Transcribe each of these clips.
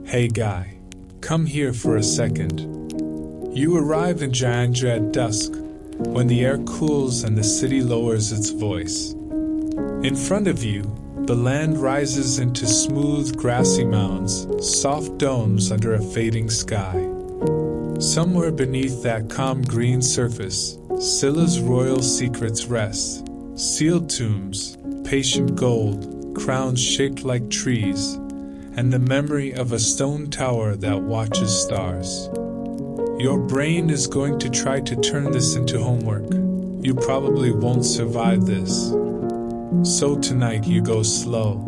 Hey guy, come here for a second. You arrive in Gyeongju at dusk, when the air cools and the city lowers its voice. In front of you, the land rises into smooth grassy mounds, soft domes under a fading sky. Somewhere beneath that calm green surface, Silla's royal secrets rest, sealed tombs, patient gold, crowns shaped like trees, and the memory of a stone tower that watches stars. Your brain is going to try to turn this into homework. You probably won't survive this. So tonight you go slow.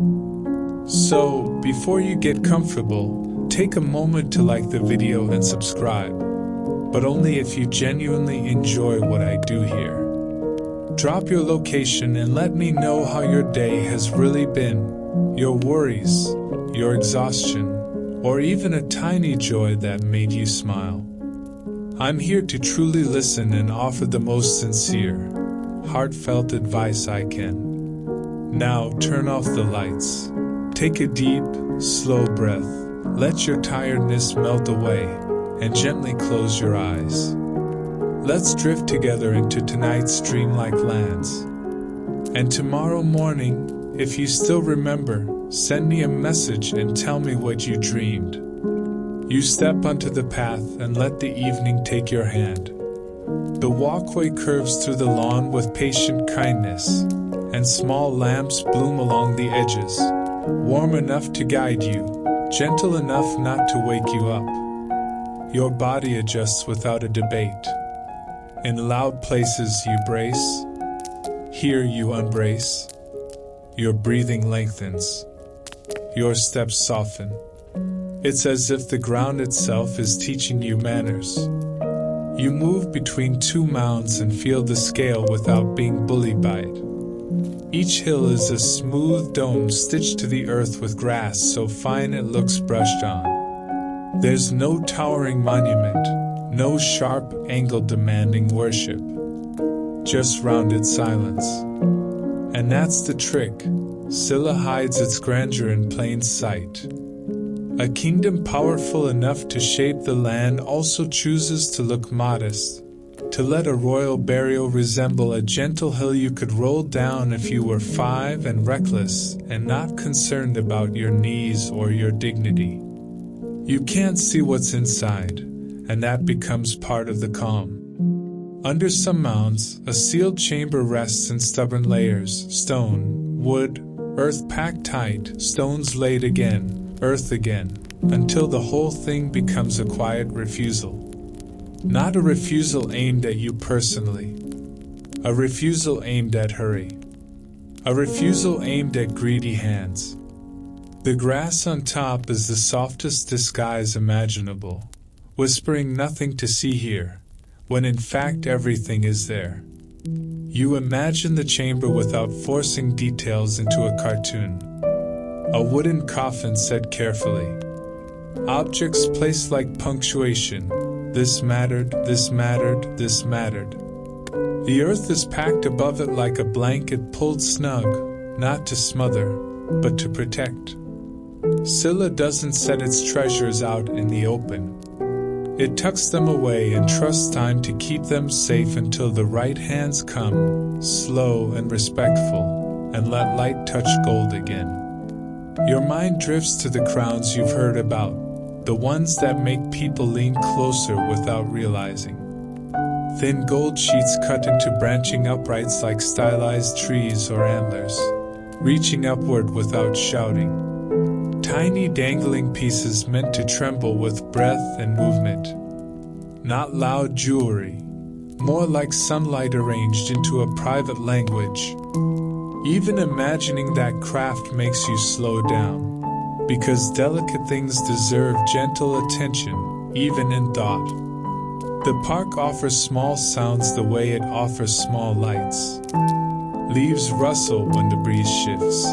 So, before you get comfortable, take a moment to like the video and subscribe. But only if you genuinely enjoy what I do here. Drop your location and let me know how your day has really been. Your worries, your exhaustion, or even a tiny joy that made you smile. I'm here to truly listen and offer the most sincere, heartfelt advice I can. Now turn off the lights. Take a deep, slow breath. Let your tiredness melt away, and gently close your eyes. Let's drift together into tonight's dreamlike lands. And tomorrow morning, if you still remember, send me a message and tell me what you dreamed. You step onto the path and let the evening take your hand. The walkway curves through the lawn with patient kindness, and small lamps bloom along the edges, warm enough to guide you, gentle enough not to wake you up. Your body adjusts without a debate. In loud places you brace, here you unbrace. Your breathing lengthens, your steps soften. It's as if the ground itself is teaching you manners. You move between two mounds and feel the scale without being bullied by it. Each hill is a smooth dome stitched to the earth with grass so fine it looks brushed on. There's no towering monument, no sharp angle demanding worship, just rounded silence. And that's the trick. Silla hides its grandeur in plain sight. A kingdom powerful enough to shape the land also chooses to look modest, to let a royal burial resemble a gentle hill you could roll down if you were 5 and reckless and not concerned about your knees or your dignity. You can't see what's inside, and that becomes part of the calm. Under some mounds, a sealed chamber rests in stubborn layers, stone, wood, earth packed tight, stones laid again, earth again, until the whole thing becomes a quiet refusal. Not a refusal aimed at you personally. A refusal aimed at hurry. A refusal aimed at greedy hands. The grass on top is the softest disguise imaginable, whispering nothing to see here, when in fact everything is there. You imagine the chamber without forcing details into a cartoon. A wooden coffin set carefully. Objects placed like punctuation. This mattered, this mattered, this mattered. The earth is packed above it like a blanket pulled snug, not to smother, but to protect. Silla doesn't set its treasures out in the open. It tucks them away and trusts time to keep them safe until the right hands come, slow and respectful, and let light touch gold again. Your mind drifts to the crowns you've heard about, the ones that make people lean closer without realizing. Thin gold sheets cut into branching uprights like stylized trees or antlers, reaching upward without shouting. Tiny dangling pieces meant to tremble with breath and movement. Not loud jewelry, more like sunlight arranged into a private language. Even imagining that craft makes you slow down, because delicate things deserve gentle attention, even in thought. The park offers small sounds the way it offers small lights. Leaves rustle when the breeze shifts.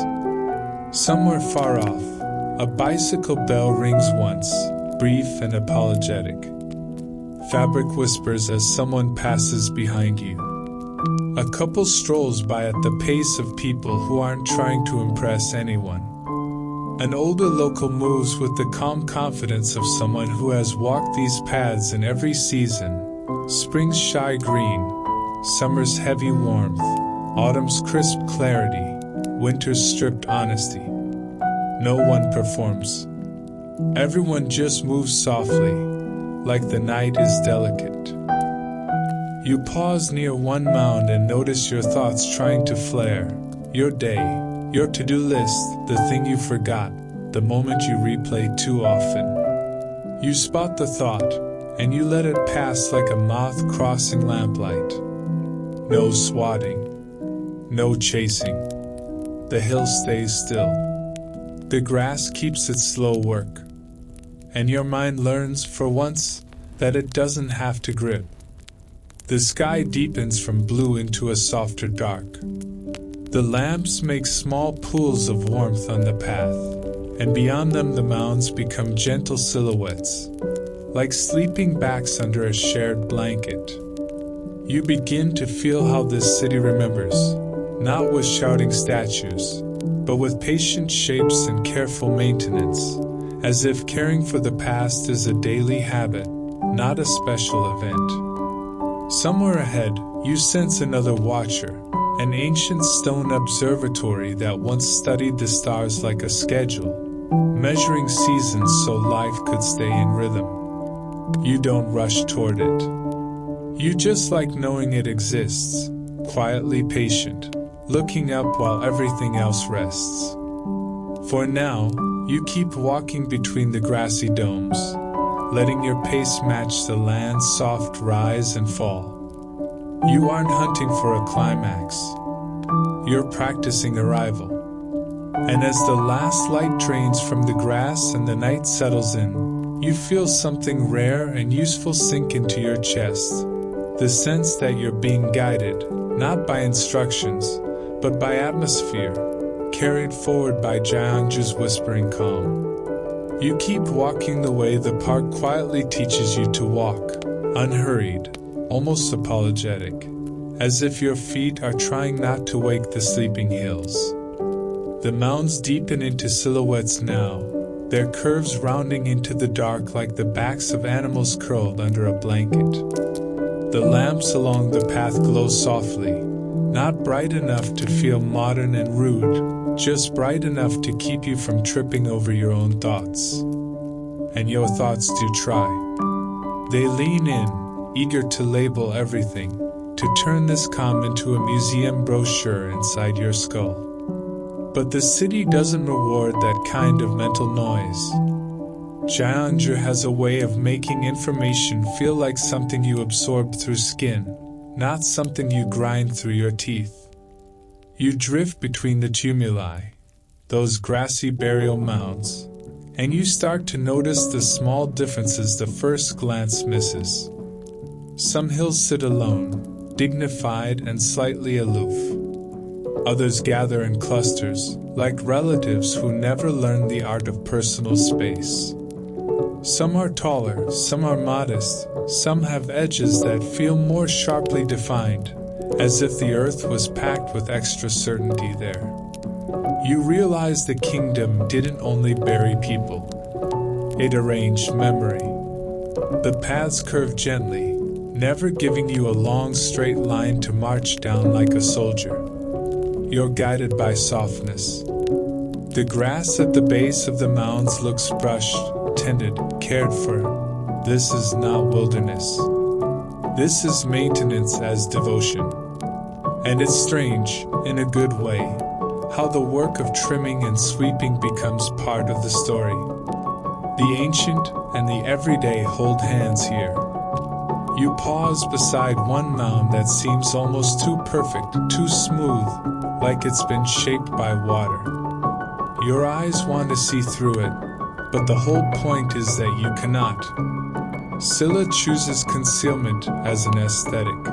Somewhere far off, a bicycle bell rings once, brief and apologetic. Fabric whispers as someone passes behind you. A couple strolls by at the pace of people who aren't trying to impress anyone. An older local moves with the calm confidence of someone who has walked these paths in every season. Spring's shy green, summer's heavy warmth, autumn's crisp clarity, winter's stripped honesty. No one performs. Everyone just moves softly, like the night is delicate. You pause near one mound and notice your thoughts trying to flare. Your day, your to-do list, the thing you forgot, the moment you replay too often. You spot the thought, and you let it pass like a moth crossing lamplight. No swatting, no chasing. The hill stays still. The grass keeps its slow work. And your mind learns, for once, that it doesn't have to grip. The sky deepens from blue into a softer dark. The lamps make small pools of warmth on the path, and beyond them the mounds become gentle silhouettes, like sleeping backs under a shared blanket. You begin to feel how this city remembers, not with shouting statues, but with patient shapes and careful maintenance, as if caring for the past is a daily habit, not a special event. Somewhere ahead, you sense another watcher, an ancient stone observatory that once studied the stars like a schedule, measuring seasons so life could stay in rhythm. You don't rush toward it. You just like knowing it exists, quietly patient, looking up while everything else rests. For now, you keep walking between the grassy domes, letting your pace match the land's soft rise and fall. You aren't hunting for a climax. You're practicing arrival. And as the last light drains from the grass and the night settles in, you feel something rare and useful sink into your chest. The sense that you're being guided, not by instructions, but by atmosphere, carried forward by Gyeongju's whispering calm. You keep walking the way the park quietly teaches you to walk, unhurried, almost apologetic, as if your feet are trying not to wake the sleeping hills. The mounds deepen into silhouettes now, their curves rounding into the dark like the backs of animals curled under a blanket. The lamps along the path glow softly, not bright enough to feel modern and rude, just bright enough to keep you from tripping over your own thoughts. And your thoughts do try. They lean in, eager to label everything, to turn this calm into a museum brochure inside your skull. But the city doesn't reward that kind of mental noise. Gyeongju has a way of making information feel like something you absorb through skin, not something you grind through your teeth. You drift between the tumuli, those grassy burial mounds, and you start to notice the small differences the first glance misses. Some hills sit alone, dignified and slightly aloof. Others gather in clusters, like relatives who never learned the art of personal space. Some are taller, some are modest, some have edges that feel more sharply defined, as if the earth was packed with extra certainty there. You realize the kingdom didn't only bury people. It arranged memory. The paths curve gently, never giving you a long straight line to march down like a soldier. You're guided by softness. The grass at the base of the mounds looks brushed, tended, cared for. This is not wilderness. This is maintenance as devotion. And it's strange, in a good way, how the work of trimming and sweeping becomes part of the story. The ancient and the everyday hold hands here. You pause beside one mound that seems almost too perfect, too smooth, like it's been shaped by water. Your eyes want to see through it, but the whole point is that you cannot. Silla chooses concealment as an aesthetic.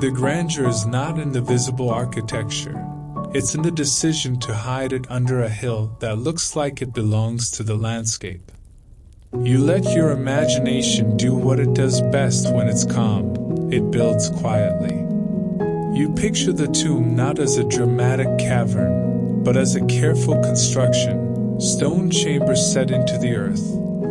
The grandeur is not in the visible architecture. It's in the decision to hide it under a hill that looks like it belongs to the landscape. You let your imagination do what it does best when it's calm. It builds quietly. You picture the tomb not as a dramatic cavern, but as a careful construction, stone chamber set into the earth,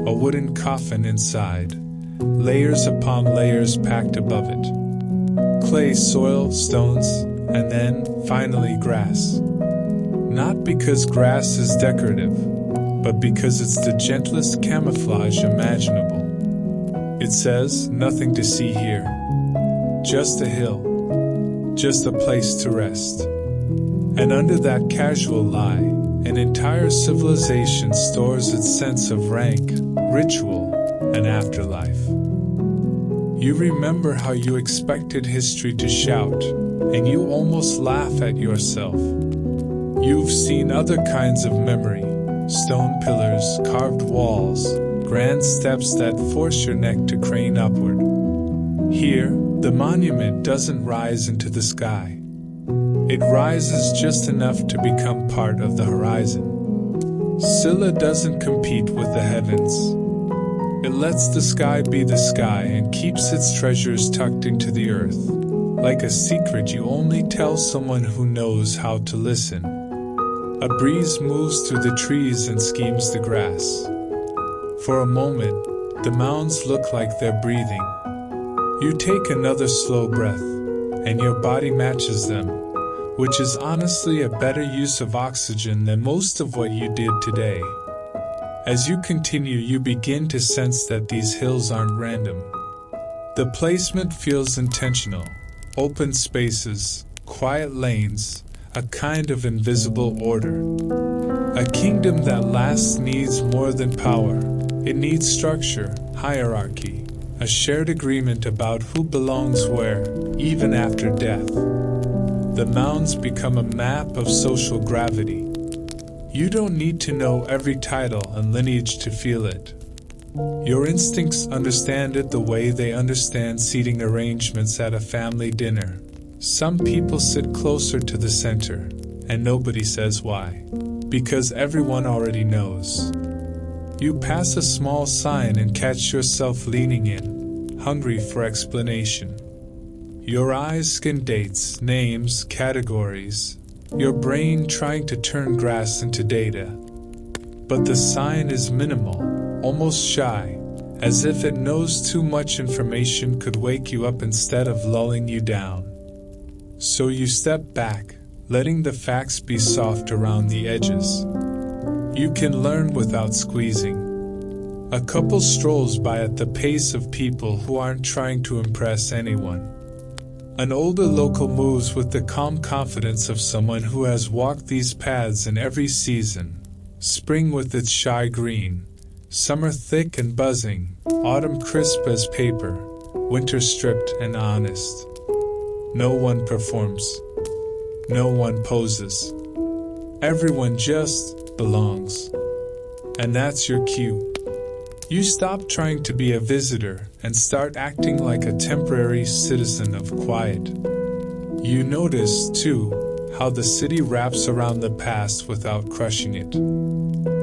a wooden coffin inside, layers upon layers packed above it. Clay, soil, stones, and then, finally, grass. Not because grass is decorative, but because it's the gentlest camouflage imaginable. It says, nothing to see here. Just a hill. Just a place to rest. And under that casual lie, an entire civilization stores its sense of rank, ritual, and afterlife. You remember how you expected history to shout, and you almost laugh at yourself. You've seen other kinds of memory, stone pillars, carved walls, grand steps that force your neck to crane upward. Here, the monument doesn't rise into the sky. It rises just enough to become part of the horizon. Silla doesn't compete with the heavens. It lets the sky be the sky and keeps its treasures tucked into the earth, like a secret you only tell someone who knows how to listen. A breeze moves through the trees and schemes the grass. For a moment, the mounds look like they're breathing. You take another slow breath, and your body matches them, which is honestly a better use of oxygen than most of what you did today. As you continue, you begin to sense that these hills aren't random. The placement feels intentional. Open spaces, quiet lanes, a kind of invisible order. A kingdom that lasts needs more than power. It needs structure, hierarchy, a shared agreement about who belongs where, even after death. The mounds become a map of social gravity. You don't need to know every title and lineage to feel it. Your instincts understand it the way they understand seating arrangements at a family dinner. Some people sit closer to the center, and nobody says why. Because everyone already knows. You pass a small sign and catch yourself leaning in, hungry for explanation. Your eyes scan dates, names, categories, your brain trying to turn grass into data. But the sign is minimal, almost shy, as if it knows too much information could wake you up instead of lulling you down. So you step back, letting the facts be soft around the edges. You can learn without squeezing. A couple strolls by at the pace of people who aren't trying to impress anyone. An older local moves with the calm confidence of someone who has walked these paths in every season. Spring with its shy green, summer thick and buzzing, autumn crisp as paper, winter stripped and honest. No one performs. No one poses. Everyone just belongs. And that's your cue. You stop trying to be a visitor and start acting like a temporary citizen of quiet. You notice, too, how the city wraps around the past without crushing it.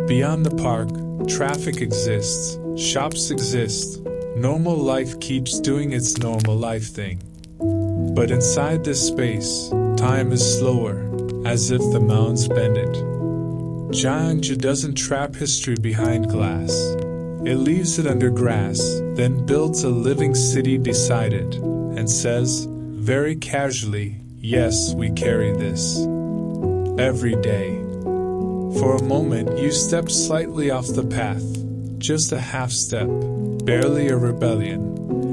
Beyond the park, traffic exists, shops exist, normal life keeps doing its normal life thing. But inside this space, time is slower, as if the mounds bend it. Gyeongju doesn't trap history behind glass. It leaves it under grass, then builds a living city beside it, and says, very casually, yes, we carry this. Every day. For a moment, you step slightly off the path, just a half step, barely a rebellion,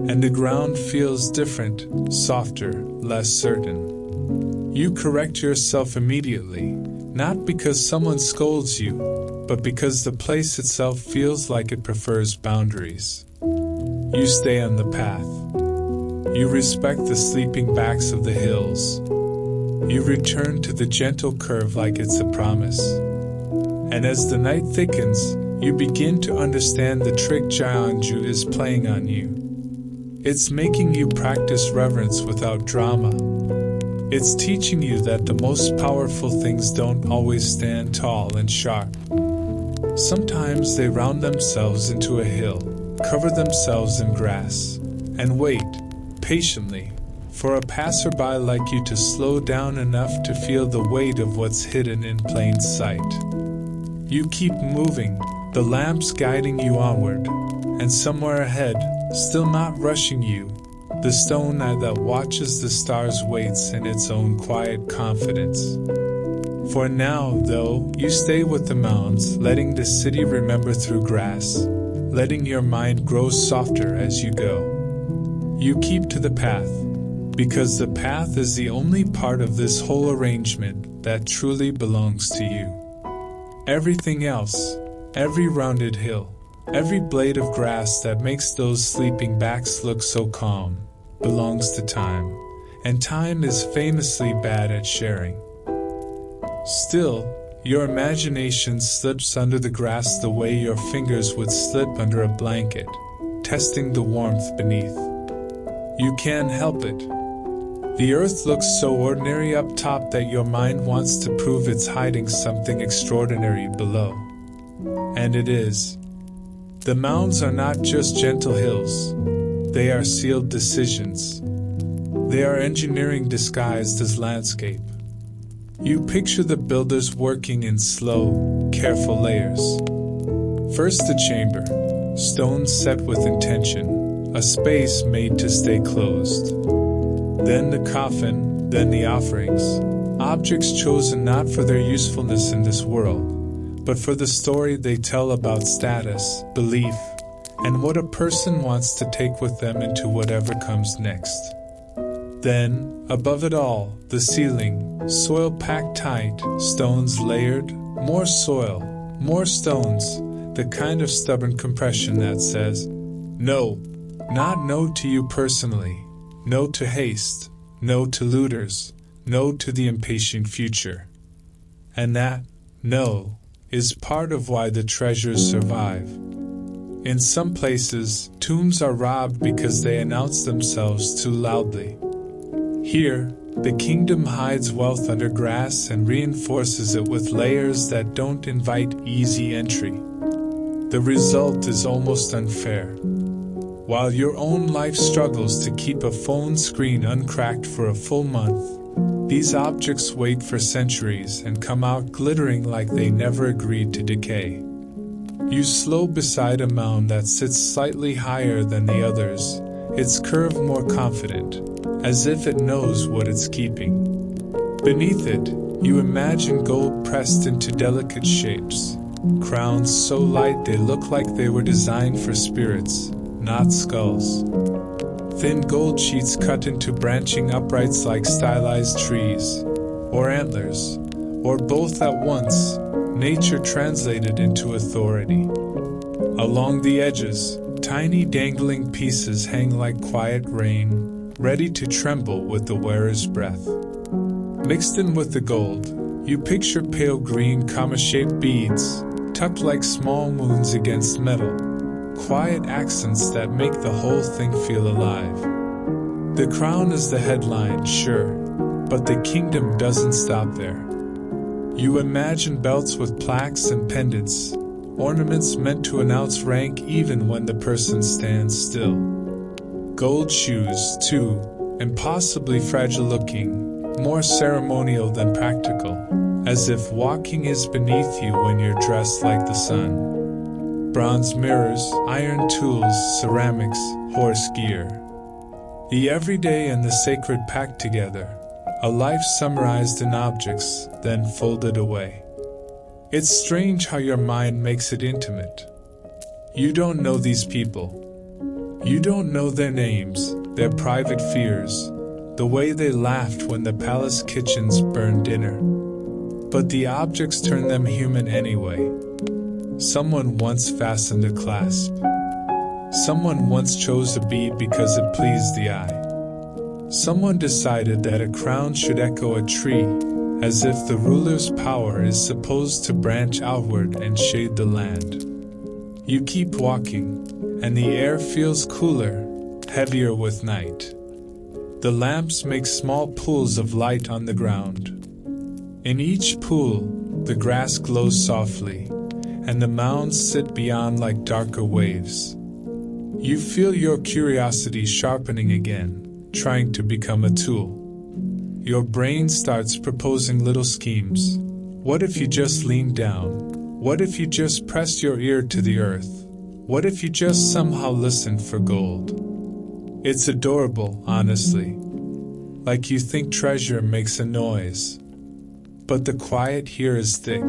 and the ground feels different, softer, less certain. You correct yourself immediately, not because someone scolds you, but because the place itself feels like it prefers boundaries. You stay on the path. You respect the sleeping backs of the hills. You return to the gentle curve like it's a promise. And as the night thickens, you begin to understand the trick Gyeongju is playing on you. It's making you practice reverence without drama. It's teaching you that the most powerful things don't always stand tall and sharp. Sometimes they round themselves into a hill, cover themselves in grass, and wait, patiently, for a passerby like you to slow down enough to feel the weight of what's hidden in plain sight. You keep moving, the lamps guiding you onward, and somewhere ahead, still not rushing you, the stone that watches the stars waits in its own quiet confidence. For now, though, you stay with the mounds, letting the city remember through grass, letting your mind grow softer as you go. You keep to the path, because the path is the only part of this whole arrangement that truly belongs to you. Everything else, every rounded hill, every blade of grass that makes those sleeping backs look so calm, belongs to time, and time is famously bad at sharing. Still, your imagination slips under the grass the way your fingers would slip under a blanket, testing the warmth beneath. You can't help it. The earth looks so ordinary up top that your mind wants to prove it's hiding something extraordinary below. And it is. The mounds are not just gentle hills. They are sealed decisions. They are engineering disguised as landscape. You picture the builders working in slow, careful layers. First the chamber, stones set with intention, a space made to stay closed. Then the coffin, then the offerings, objects chosen not for their usefulness in this world, but for the story they tell about status, belief, and what a person wants to take with them into whatever comes next. Then, above it all, the ceiling, soil packed tight, stones layered, more soil, more stones, the kind of stubborn compression that says, no, not no to you personally, no to haste, no to looters, no to the impatient future. And that, no, is part of why the treasures survive. In some places, tombs are robbed because they announce themselves too loudly. Here, the kingdom hides wealth under grass and reinforces it with layers that don't invite easy entry. The result is almost unfair. While your own life struggles to keep a phone screen uncracked for a full month, these objects wait for centuries and come out glittering like they never agreed to decay. You slow beside a mound that sits slightly higher than the others, its curve more confident, as if it knows what it's keeping. Beneath it, you imagine gold pressed into delicate shapes, crowns so light they look like they were designed for spirits, not skulls. Thin gold sheets cut into branching uprights like stylized trees, or antlers, or both at once, nature translated into authority. Along the edges, tiny dangling pieces hang like quiet rain, ready to tremble with the wearer's breath. Mixed in with the gold, you picture pale green comma-shaped beads, tucked like small moons against metal, quiet accents that make the whole thing feel alive. The crown is the headline, sure, but the kingdom doesn't stop there. You imagine belts with plaques and pendants, ornaments meant to announce rank even when the person stands still. Gold shoes, too, impossibly fragile-looking, more ceremonial than practical, as if walking is beneath you when you're dressed like the sun. Bronze mirrors, iron tools, ceramics, horse gear. The everyday and the sacred packed together, a life summarized in objects, then folded away. It's strange how your mind makes it intimate. You don't know these people. You don't know their names, their private fears, the way they laughed when the palace kitchens burned dinner. But the objects turn them human anyway. Someone once fastened a clasp. Someone once chose a bead because it pleased the eye. Someone decided that a crown should echo a tree, as if the ruler's power is supposed to branch outward and shade the land. You keep walking, and the air feels cooler, heavier with night. The lamps make small pools of light on the ground. In each pool, the grass glows softly, and the mounds sit beyond like darker waves. You feel your curiosity sharpening again, trying to become a tool. Your brain starts proposing little schemes. What if you just leaned down? What if you just pressed your ear to the earth? What if you just somehow listened for gold? It's adorable, honestly. Like you think treasure makes a noise. But the quiet here is thick.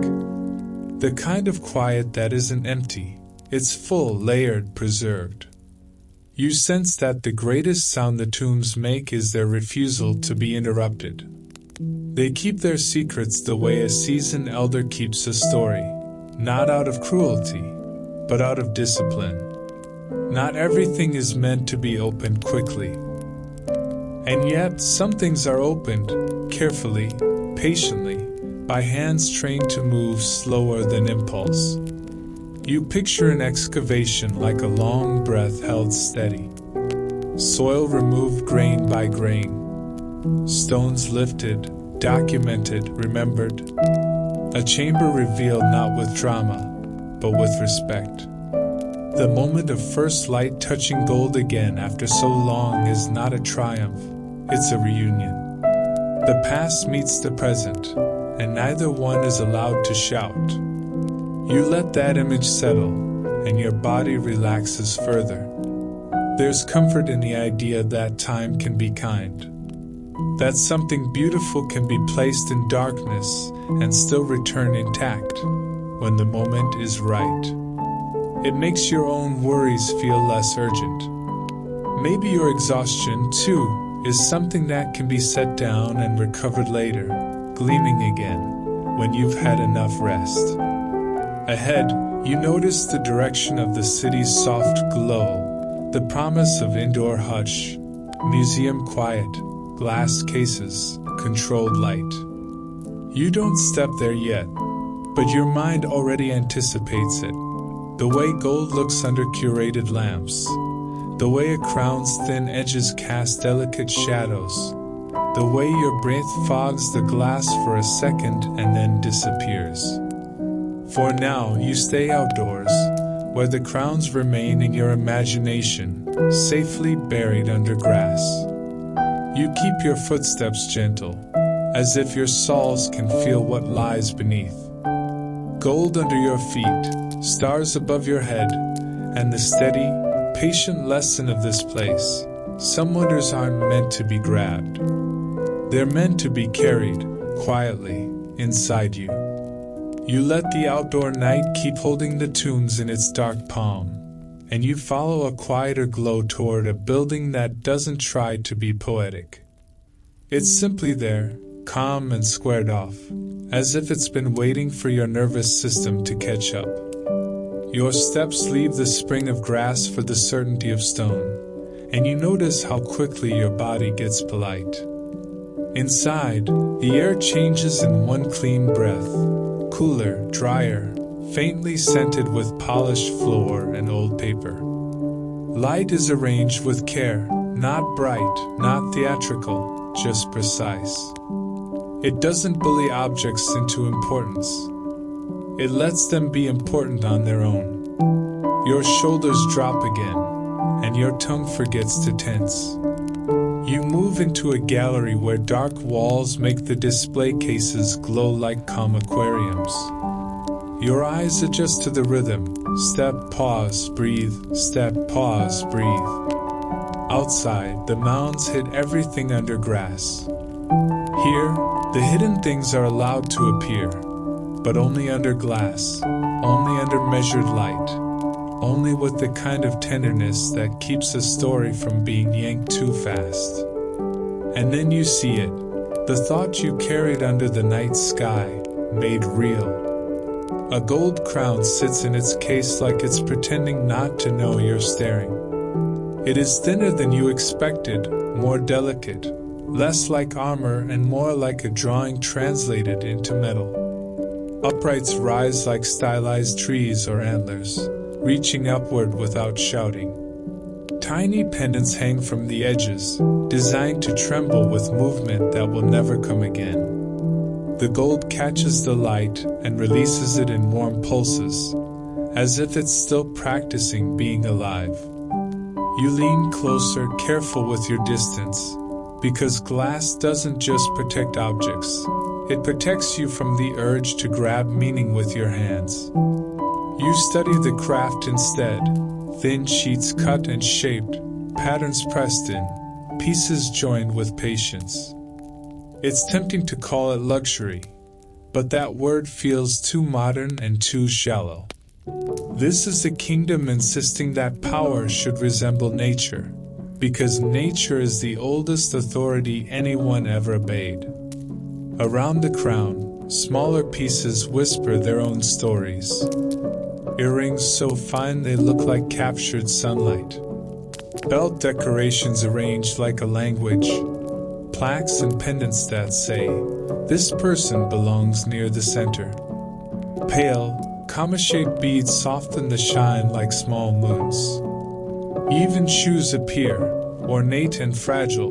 The kind of quiet that isn't empty. It's full, layered, preserved. You sense that the greatest sound the tombs make is their refusal to be interrupted. They keep their secrets the way a seasoned elder keeps a story, not out of cruelty, but out of discipline. Not everything is meant to be opened quickly. And yet, some things are opened, carefully, patiently, by hands trained to move slower than impulse. You picture an excavation like a long breath held steady. Soil removed grain by grain. Stones lifted, documented, remembered. A chamber revealed not with drama, but with respect. The moment of first light touching gold again after so long is not a triumph, it's a reunion. The past meets the present, and neither one is allowed to shout. You let that image settle, and your body relaxes further. There's comfort in the idea that time can be kind. That something beautiful can be placed in darkness and still return intact when the moment is right. It makes your own worries feel less urgent. Maybe your exhaustion, too, is something that can be set down and recovered later, gleaming again, when you've had enough rest. Ahead, you notice the direction of the city's soft glow, the promise of indoor hush, museum quiet, glass cases, controlled light. You don't step there yet, but your mind already anticipates it. The way gold looks under curated lamps, the way a crown's thin edges cast delicate shadows, the way your breath fogs the glass for a second and then disappears. For now, you stay outdoors, where the crowns remain in your imagination, safely buried under grass. You keep your footsteps gentle, as if your soles can feel what lies beneath. Gold under your feet, stars above your head, and the steady, patient lesson of this place. Some wonders aren't meant to be grabbed. They're meant to be carried, quietly, inside you. You let the outdoor night keep holding the tunes in its dark palm, and you follow a quieter glow toward a building that doesn't try to be poetic. It's simply there, calm and squared off, as if it's been waiting for your nervous system to catch up. Your steps leave the spring of grass for the certainty of stone, and you notice how quickly your body gets polite. Inside, the air changes in one clean breath, cooler, drier, faintly scented with polished floor and old paper. Light is arranged with care, not bright, not theatrical, just precise. It doesn't bully objects into importance. It lets them be important on their own. Your shoulders drop again, and your tongue forgets to tense. You move into a gallery where dark walls make the display cases glow like calm aquariums. Your eyes adjust to the rhythm. Step, pause, breathe. Step, pause, breathe. Outside, the mounds hid everything under grass. Here, the hidden things are allowed to appear, but only under glass, only under measured light, only with the kind of tenderness that keeps a story from being yanked too fast. And then you see it, the thought you carried under the night sky, made real. A gold crown sits in its case like it's pretending not to know you're staring. It is thinner than you expected, more delicate, less like armor and more like a drawing translated into metal. Uprights rise like stylized trees or antlers, reaching upward without shouting. Tiny pendants hang from the edges, designed to tremble with movement that will never come again. The gold catches the light and releases it in warm pulses, as if it's still practicing being alive. You lean closer, careful with your distance, because glass doesn't just protect objects, It protects you from the urge to grab meaning with your hands. You study the craft instead, thin sheets cut and shaped, patterns pressed in, pieces joined with patience. It's tempting to call it luxury, but that word feels too modern and too shallow. This is a kingdom insisting that power should resemble nature, because nature is the oldest authority anyone ever obeyed. Around the crown, smaller pieces whisper their own stories. Earrings so fine they look like captured sunlight. Belt decorations arranged like a language. Plaques and pendants that say, "This person belongs near the center." Pale, comma-shaped beads soften the shine like small moons. Even shoes appear, ornate and fragile,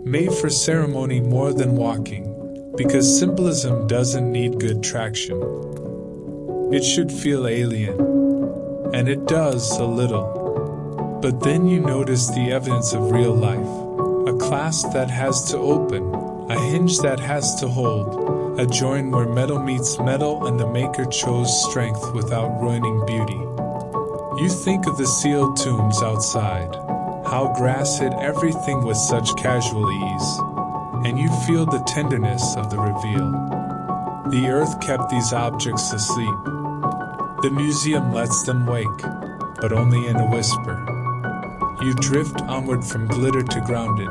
made for ceremony more than walking, because symbolism doesn't need good traction. It should feel alien, and it does a little. But then you notice the evidence of real life, a clasp that has to open, a hinge that has to hold, a join where metal meets metal and the maker chose strength without ruining beauty. You think of the sealed tombs outside, how grass hid everything with such casual ease, and you feel the tenderness of the reveal. The earth kept these objects asleep. The museum lets them wake, but only in a whisper. You drift onward from glitter to grounded.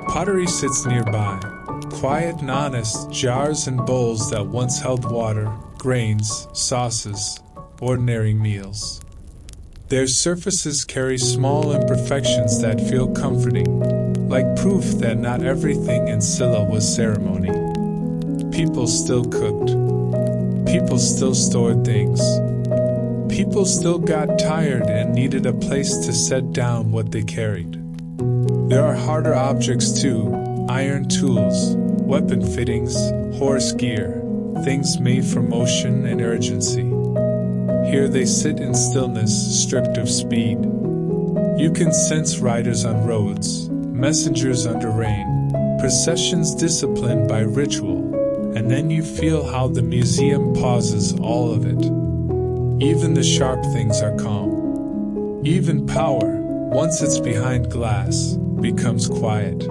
Pottery sits nearby, quiet and honest, jars and bowls that once held water, grains, sauces, ordinary meals. Their surfaces carry small imperfections that feel comforting, like proof that not everything in Silla was ceremony. People still cooked. People still stored things. People still got tired and needed a place to set down what they carried. There are harder objects too, iron tools, weapon fittings, horse gear, things made for motion and urgency. Here they sit in stillness, stripped of speed. You can sense riders on roads, messengers under rain, processions disciplined by ritual, and then you feel how the museum pauses all of it. Even the sharp things are calm. Even power, once it's behind glass, becomes quiet.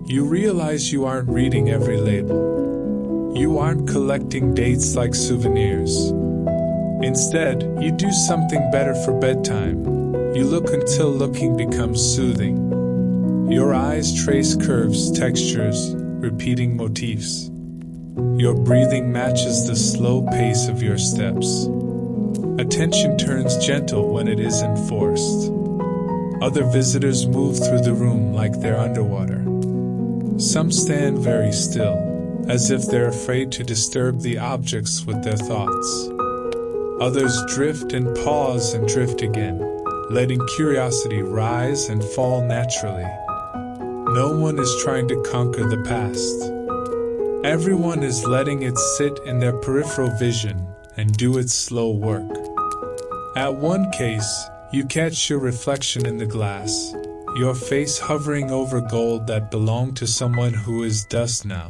You realize you aren't reading every label. You aren't collecting dates like souvenirs. Instead, you do something better for bedtime. You look until looking becomes soothing. Your eyes trace curves, textures, repeating motifs. Your breathing matches the slow pace of your steps. Attention turns gentle when it isn't forced. Other visitors move through the room like they're underwater. Some stand very still, as if they're afraid to disturb the objects with their thoughts. Others drift and pause and drift again, letting curiosity rise and fall naturally. No one is trying to conquer the past. Everyone is letting it sit in their peripheral vision and do its slow work. At one case, you catch your reflection in the glass, your face hovering over gold that belonged to someone who is dust now.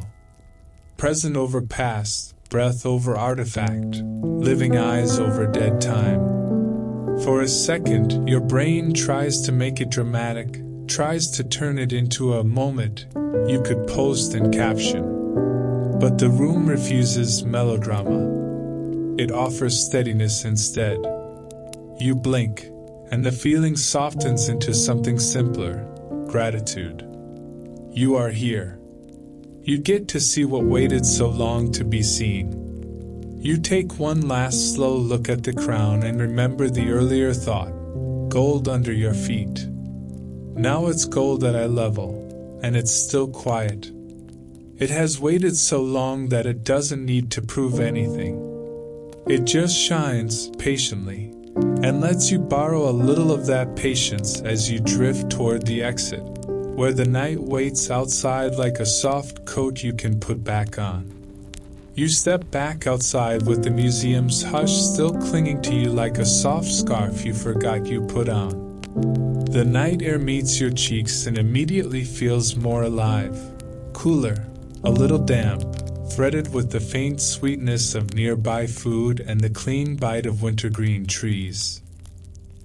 Present over past, breath over artifact, living eyes over dead time. For a second, your brain tries to make it dramatic, tries to turn it into a moment you could post and caption. But the room refuses melodrama. It offers steadiness instead. You blink, and the feeling softens into something simpler, gratitude. You are here. You get to see what waited so long to be seen. You take one last slow look at the crown and remember the earlier thought, gold under your feet. Now it's gold at eye level, and it's still quiet. It has waited so long that it doesn't need to prove anything. It just shines patiently, and lets you borrow a little of that patience as you drift toward the exit, where the night waits outside like a soft coat you can put back on. You step back outside with the museum's hush still clinging to you like a soft scarf you forgot you put on. The night air meets your cheeks and immediately feels more alive, cooler, a little damp, threaded with the faint sweetness of nearby food and the clean bite of wintergreen trees.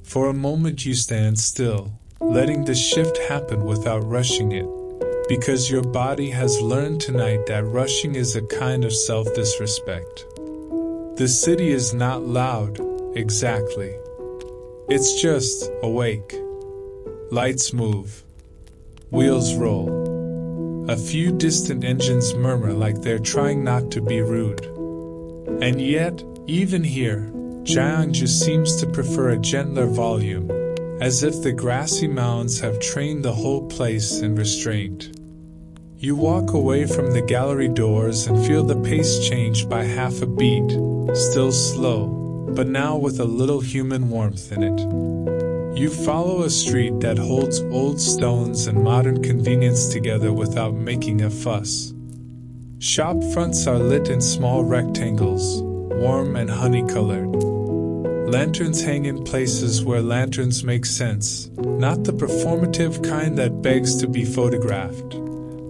For a moment you stand still, letting the shift happen without rushing it, because your body has learned tonight that rushing is a kind of self-disrespect. The city is not loud, exactly. It's just awake. Lights move. Wheels roll. A few distant engines murmur like they're trying not to be rude. And yet, even here, Gyeongju seems to prefer a gentler volume, as if the grassy mounds have trained the whole place in restraint. You walk away from the gallery doors and feel the pace change by half a beat, still slow, but now with a little human warmth in it. You follow a street that holds old stones and modern convenience together without making a fuss. Shop fronts are lit in small rectangles, warm and honey-colored. Lanterns hang in places where lanterns make sense, not the performative kind that begs to be photographed,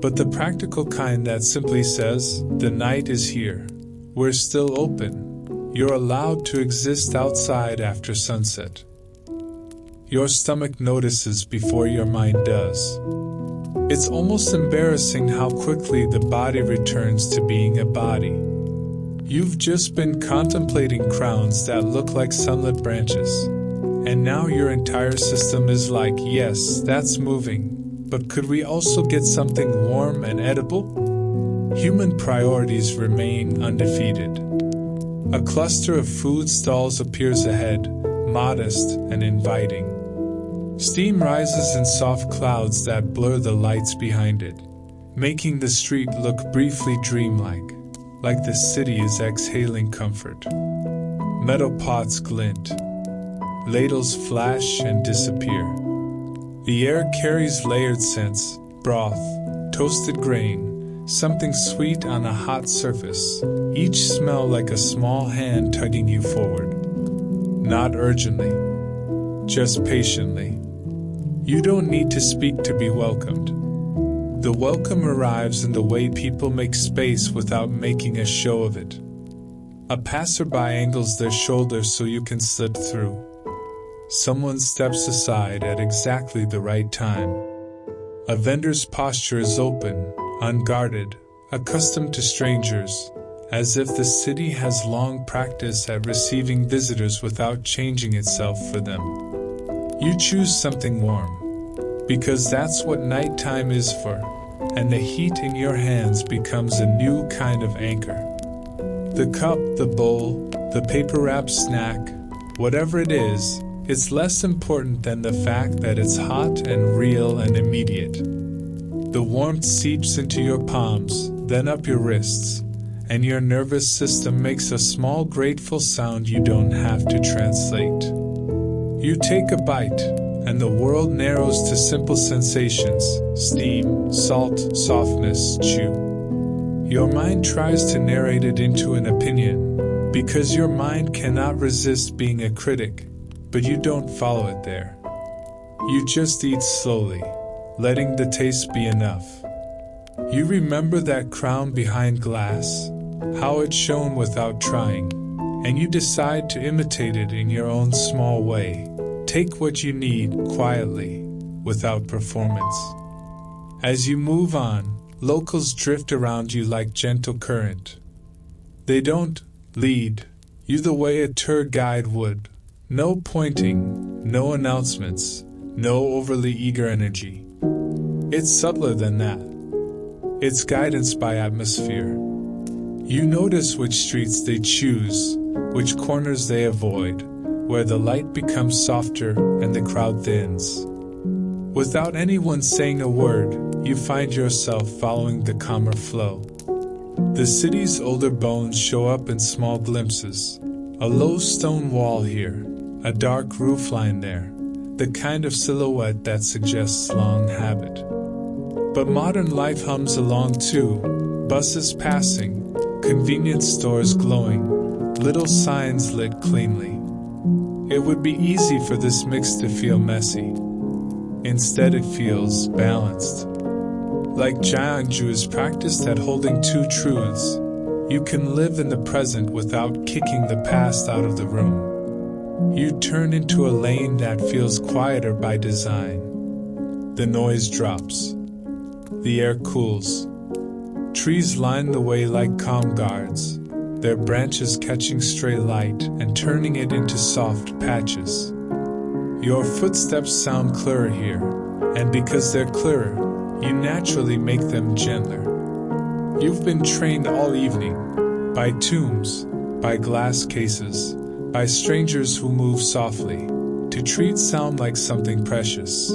but the practical kind that simply says, the night is here. We're still open. You're allowed to exist outside after sunset. Your stomach notices before your mind does. It's almost embarrassing how quickly the body returns to being a body. You've just been contemplating crowns that look like sunlit branches, and now your entire system is like, yes, that's moving. But could we also get something warm and edible? Human priorities remain undefeated. A cluster of food stalls appears ahead, modest and inviting. Steam rises in soft clouds that blur the lights behind it, making the street look briefly dreamlike, like the city is exhaling comfort. Metal pots glint. Ladles flash and disappear. The air carries layered scents, broth, toasted grain, something sweet on a hot surface, each smell like a small hand tugging you forward. Not urgently, just patiently. You don't need to speak to be welcomed. The welcome arrives in the way people make space without making a show of it. A passerby angles their shoulders so you can slip through. Someone steps aside at exactly the right time. A vendor's posture is open, unguarded, accustomed to strangers, as if the city has long practiced at receiving visitors without changing itself for them. You choose something warm, because that's what nighttime is for, and the heat in your hands becomes a new kind of anchor. The cup, the bowl, the paper-wrapped snack, whatever it is, it's less important than the fact that it's hot and real and immediate. The warmth seeps into your palms, then up your wrists, and your nervous system makes a small grateful sound you don't have to translate. You take a bite, and the world narrows to simple sensations: steam, salt, softness, chew. Your mind tries to narrate it into an opinion, because your mind cannot resist being a critic. But you don't follow it there. You just eat slowly, letting the taste be enough. You remember that crown behind glass, how it shone without trying, and you decide to imitate it in your own small way. Take what you need quietly, without performance. As you move on, locals drift around you like gentle current. They don't lead you the way a tour guide would. No pointing, no announcements, no overly eager energy. It's subtler than that. It's guidance by atmosphere. You notice which streets they choose, which corners they avoid, where the light becomes softer and the crowd thins. Without anyone saying a word, you find yourself following the calmer flow. The city's older bones show up in small glimpses. A low stone wall here, a dark roofline there, the kind of silhouette that suggests long habit. But modern life hums along too, buses passing, convenience stores glowing, little signs lit cleanly. It would be easy for this mix to feel messy. Instead it feels balanced. Like Gyeongju is practiced at holding two truths, You can live in the present without kicking the past out of the room. You turn into a lane that feels quieter by design. The noise drops. The air cools. Trees line the way like calm guards, their branches catching stray light and turning it into soft patches. Your footsteps sound clearer here, and because they're clearer, you naturally make them gentler. You've been trained all evening, by tombs, by glass cases, by strangers who move softly, to treat sound like something precious.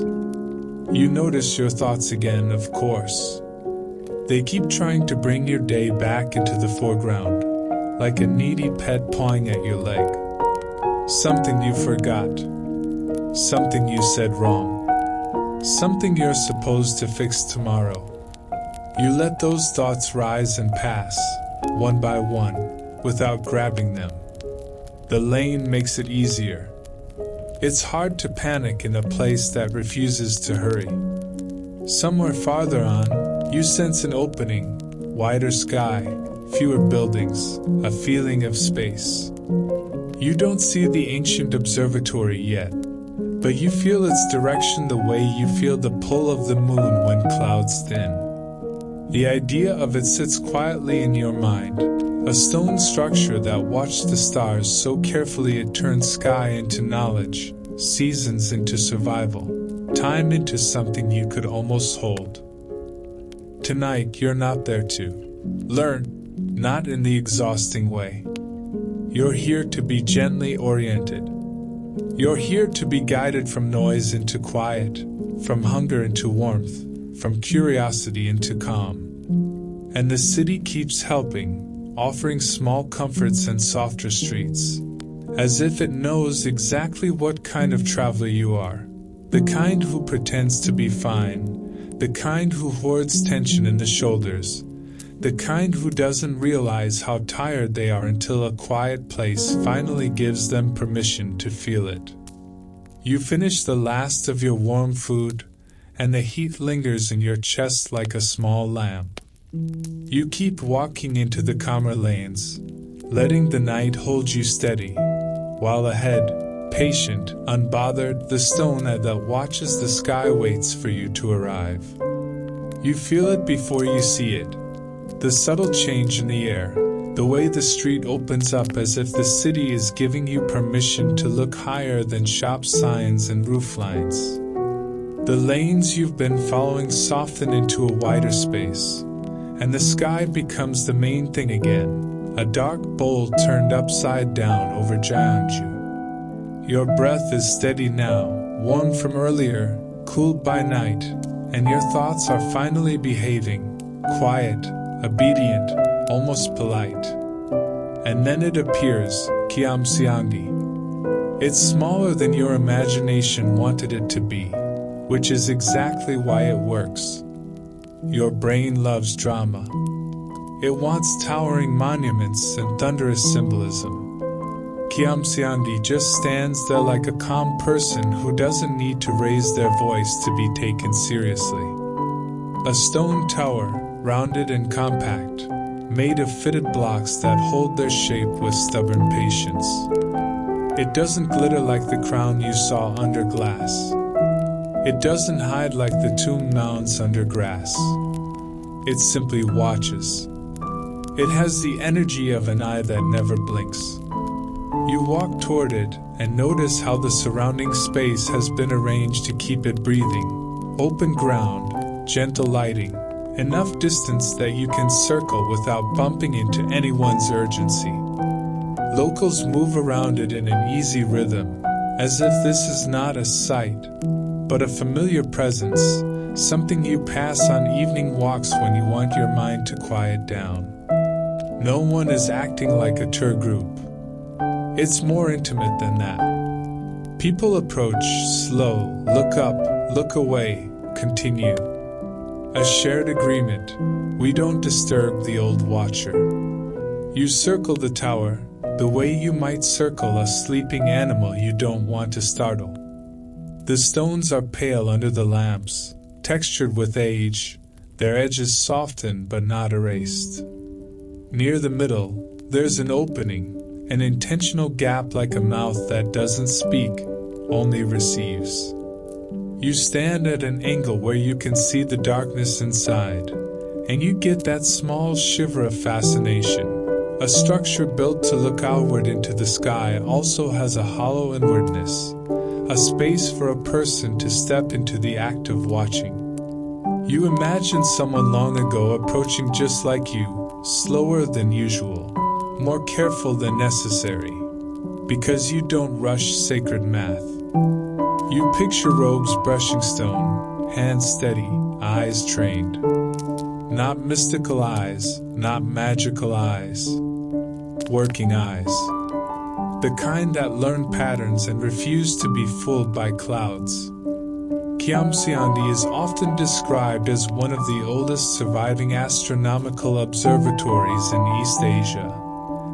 You notice your thoughts again, of course. They keep trying to bring your day back into the foreground, like a needy pet pawing at your leg. Something you forgot. Something you said wrong. Something you're supposed to fix tomorrow. You let those thoughts rise and pass, one by one, without grabbing them. The lane makes it easier. It's hard to panic in a place that refuses to hurry. Somewhere farther on, you sense an opening, wider sky, fewer buildings, a feeling of space. You don't see the ancient observatory yet, but you feel its direction the way you feel the pull of the moon when clouds thin. The idea of it sits quietly in your mind, a stone structure that watched the stars so carefully it turned sky into knowledge, seasons into survival, time into something you could almost hold. Tonight, you're not there to learn, not in the exhausting way. You're here to be gently oriented. You're here to be guided from noise into quiet, from hunger into warmth, from curiosity into calm. And the city keeps helping, offering small comforts and softer streets, as if it knows exactly what kind of traveler you are, the kind who pretends to be fine, the kind who hoards tension in the shoulders, the kind who doesn't realize how tired they are until a quiet place finally gives them permission to feel it. You finish the last of your warm food, and the heat lingers in your chest like a small lamp. You keep walking into the calmer lanes, letting the night hold you steady, while ahead, patient, unbothered, the stone that watches the sky waits for you to arrive. You feel it before you see it, the subtle change in the air, the way the street opens up as if the city is giving you permission to look higher than shop signs and rooflines. The lanes you've been following soften into a wider space, and the sky becomes the main thing again, a dark bowl turned upside down over Gyeongju. Your breath is steady now, warm from earlier, cooled by night, and your thoughts are finally behaving, quiet, obedient, almost polite. And then it appears, Gyeongju. It's smaller than your imagination wanted it to be, which is exactly why it works. Your brain loves drama. It wants towering monuments and thunderous symbolism. Gyeongju just stands there like a calm person who doesn't need to raise their voice to be taken seriously. A stone tower, rounded and compact, made of fitted blocks that hold their shape with stubborn patience. It doesn't glitter like the crown you saw under glass. It doesn't hide like the tomb mounds under grass. It simply watches. It has the energy of an eye that never blinks. You walk toward it and notice how the surrounding space has been arranged to keep it breathing. Open ground, gentle lighting, enough distance that you can circle without bumping into anyone's urgency. Locals move around it in an easy rhythm, as if this is not a sight, but a familiar presence, something you pass on evening walks when you want your mind to quiet down. No one is acting like a tour group. It's more intimate than that. People approach, slow, look up, look away, continue. A shared agreement. We don't disturb the old watcher. You circle the tower, the way you might circle a sleeping animal you don't want to startle. The stones are pale under the lamps, textured with age, their edges softened but not erased. Near the middle, there's an opening, an intentional gap like a mouth that doesn't speak, only receives. You stand at an angle where you can see the darkness inside, and you get that small shiver of fascination. A structure built to look outward into the sky also has a hollow inwardness, a space for a person to step into the act of watching. You imagine someone long ago approaching just like you, slower than usual, more careful than necessary, because you don't rush sacred math. You picture robes brushing stone, hands steady, eyes trained. Not mystical eyes, not magical eyes. Working eyes. The kind that learn patterns and refuse to be fooled by clouds. Gyeongju is often described as one of the oldest surviving astronomical observatories in East Asia,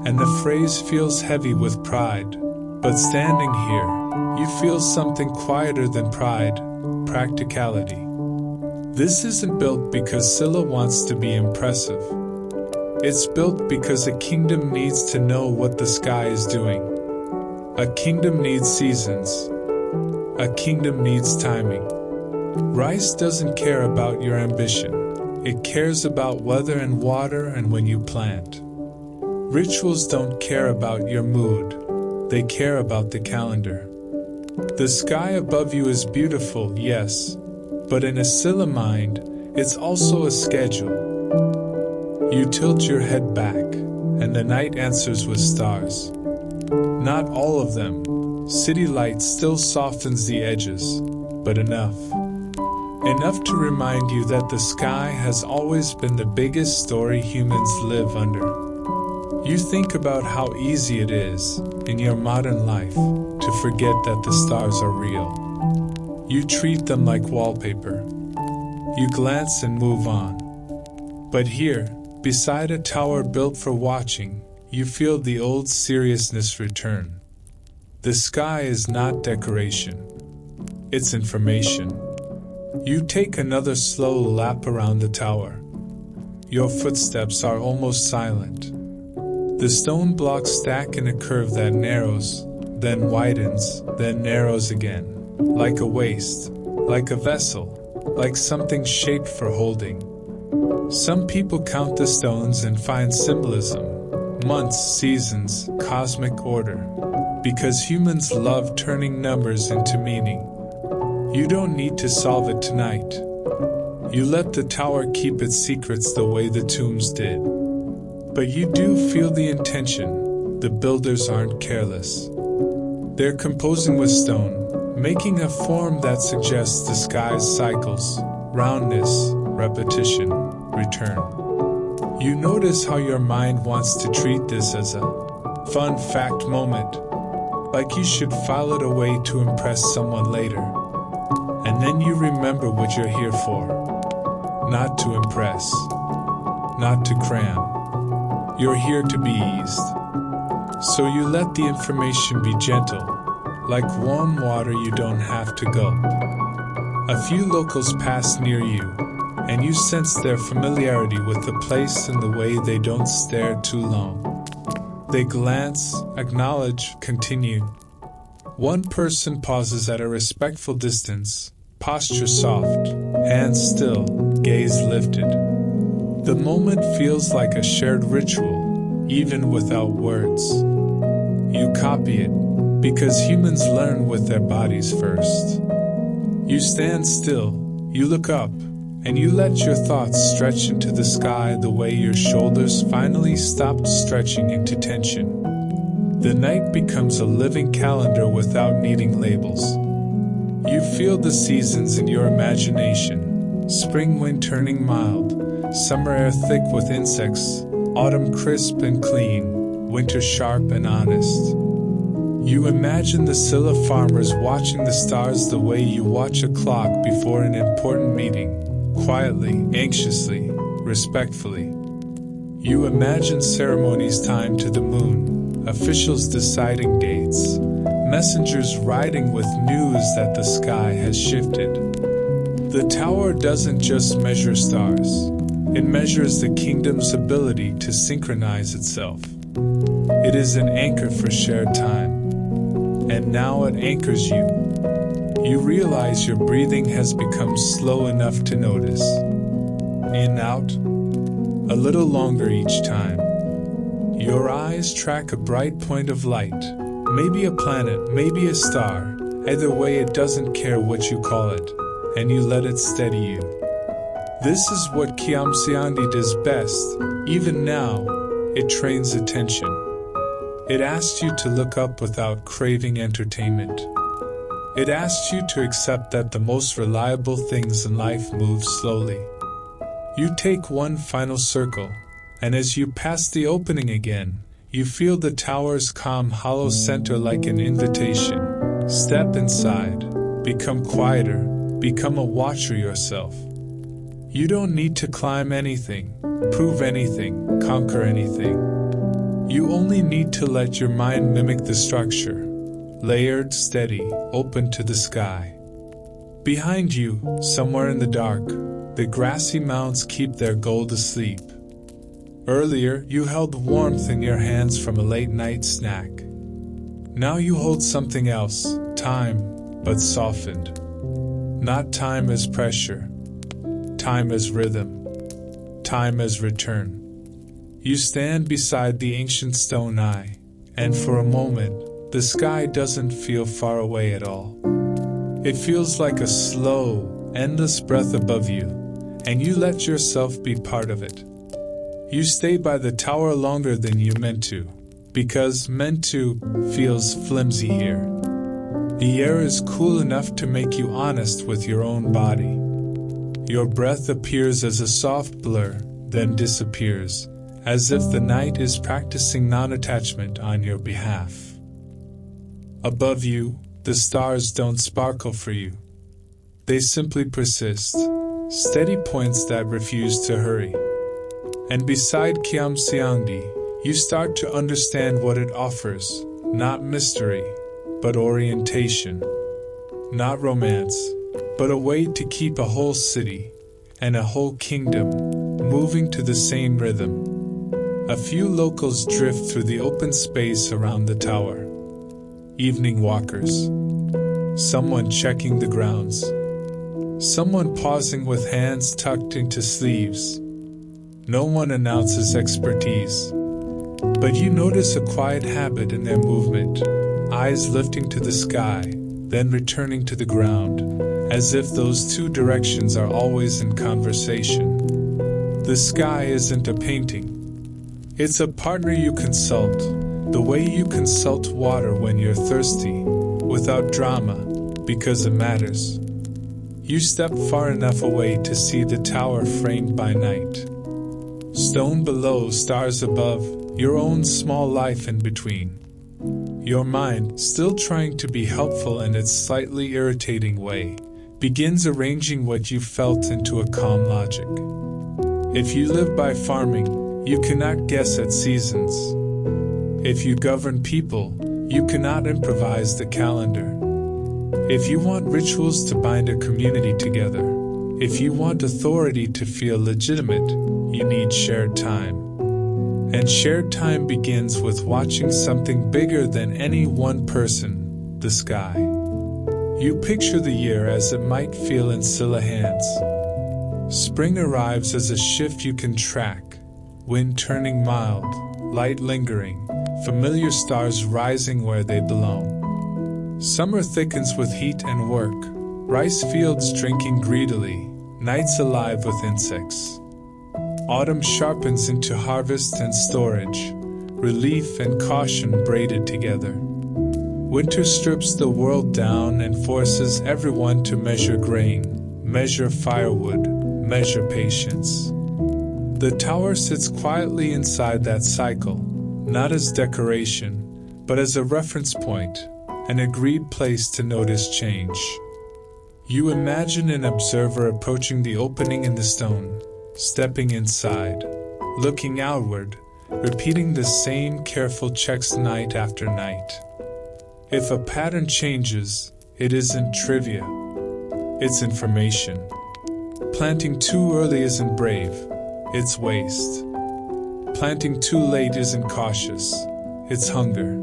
and the phrase feels heavy with pride. But standing here, you feel something quieter than pride, practicality. This isn't built because Silla wants to be impressive. It's built because a kingdom needs to know what the sky is doing. A kingdom needs seasons. A kingdom needs timing. Rice doesn't care about your ambition. It cares about weather and water and when you plant. Rituals don't care about your mood. They care about the calendar. The sky above you is beautiful, yes, but in a Silla mind, it's also a schedule. You tilt your head back, and the night answers with stars. Not all of them. City light still softens the edges, but enough. Enough to remind you that the sky has always been the biggest story humans live under. You think about how easy it is, in your modern life, to forget that the stars are real. You treat them like wallpaper. You glance and move on. But here, beside a tower built for watching, you feel the old seriousness return. The sky is not decoration. It's information. You take another slow lap around the tower. Your footsteps are almost silent. The stone blocks stack in a curve that narrows, then widens, then narrows again, like a waist, like a vessel, like something shaped for holding. Some people count the stones and find symbolism, months, seasons, cosmic order, because humans love turning numbers into meaning. You don't need to solve it tonight. You let the tower keep its secrets the way the tombs did. But you do feel the intention. The builders aren't careless. They're composing with stone, making a form that suggests the sky's cycles, roundness, repetition, return. You notice how your mind wants to treat this as a fun fact moment, like you should file it away to impress someone later. And then you remember what you're here for. Not to impress. Not to cram. You're here to be eased. So you let the information be gentle, like warm water you don't have to gulp. A few locals pass near you, and you sense their familiarity with the place and the way they don't stare too long. They glance, acknowledge, continue. One person pauses at a respectful distance, posture soft, hands still, gaze lifted. The moment feels like a shared ritual, even without words. You copy it, because humans learn with their bodies first. You stand still, you look up, and you let your thoughts stretch into the sky the way your shoulders finally stopped stretching into tension. The night becomes a living calendar without needing labels. You feel the seasons in your imagination. Spring wind turning mild, summer air thick with insects, autumn crisp and clean, winter sharp and honest. You imagine the Silla farmers watching the stars the way you watch a clock before an important meeting. Quietly, anxiously, respectfully. You imagine ceremonies timed to the moon, officials deciding dates, messengers riding with news that the sky has shifted. The tower doesn't just measure stars, It measures the kingdom's ability to synchronize itself. It is an anchor for shared time. And now it anchors you. You realize your breathing has become slow enough to notice. In, out, a little longer each time. Your eyes track a bright point of light, maybe a planet, maybe a star. Either way, it doesn't care what you call it, and you let it steady you. This is what Gyeongju does best. Even now, it trains attention. It asks you to look up without craving entertainment. It asks you to accept that the most reliable things in life move slowly. You take one final circle, and as you pass the opening again, you feel the tower's calm hollow center like an invitation. Step inside, become quieter, become a watcher yourself. You don't need to climb anything, prove anything, conquer anything. You only need to let your mind mimic the structure, layered, steady, open to the sky. Behind you, somewhere in the dark, the grassy mounds keep their gold asleep. Earlier, you held warmth in your hands from a late-night snack. Now you hold something else, time, but softened. Not time as pressure, time as rhythm, time as return. You stand beside the ancient stone eye, and for a moment, the sky doesn't feel far away at all. It feels like a slow, endless breath above you, and you let yourself be part of it. You stay by the tower longer than you meant to, because meant to feels flimsy here. The air is cool enough to make you honest with your own body. Your breath appears as a soft blur, then disappears, as if the night is practicing non-attachment on your behalf. Above you, the stars don't sparkle for you. They simply persist, steady points that refuse to hurry. And beside Gyeongju, you start to understand what it offers, not mystery, but orientation. Not romance, but a way to keep a whole city and a whole kingdom moving to the same rhythm. A few locals drift through the open space around the tower. Evening walkers. Someone checking the grounds. Someone pausing with hands tucked into sleeves. No one announces expertise. But you notice a quiet habit in their movement, eyes lifting to the sky, then returning to the ground, as if those two directions are always in conversation. The sky isn't a painting. It's a partner you consult, the way you consult water when you're thirsty, without drama, because it matters. You step far enough away to see the tower framed by night. Stone below, stars above, your own small life in between. Your mind, still trying to be helpful in its slightly irritating way, begins arranging what you felt into a calm logic. If you live by farming, you cannot guess at seasons. If you govern people, you cannot improvise the calendar. If you want rituals to bind a community together, if you want authority to feel legitimate, you need shared time. And shared time begins with watching something bigger than any one person, the sky. You picture the year as it might feel in Silla hands. Spring arrives as a shift you can track, wind turning mild, light lingering, familiar stars rising where they belong. Summer thickens with heat and work, rice fields drinking greedily, nights alive with insects. Autumn sharpens into harvest and storage, relief and caution braided together. Winter strips the world down and forces everyone to measure grain, measure firewood, measure patience. The tower sits quietly inside that cycle, not as decoration, but as a reference point, an agreed place to notice change. You imagine an observer approaching the opening in the stone, stepping inside, looking outward, repeating the same careful checks night after night. If a pattern changes, it isn't trivia. It's information. Planting too early isn't brave. it's waste. Planting too late isn't cautious, it's hunger.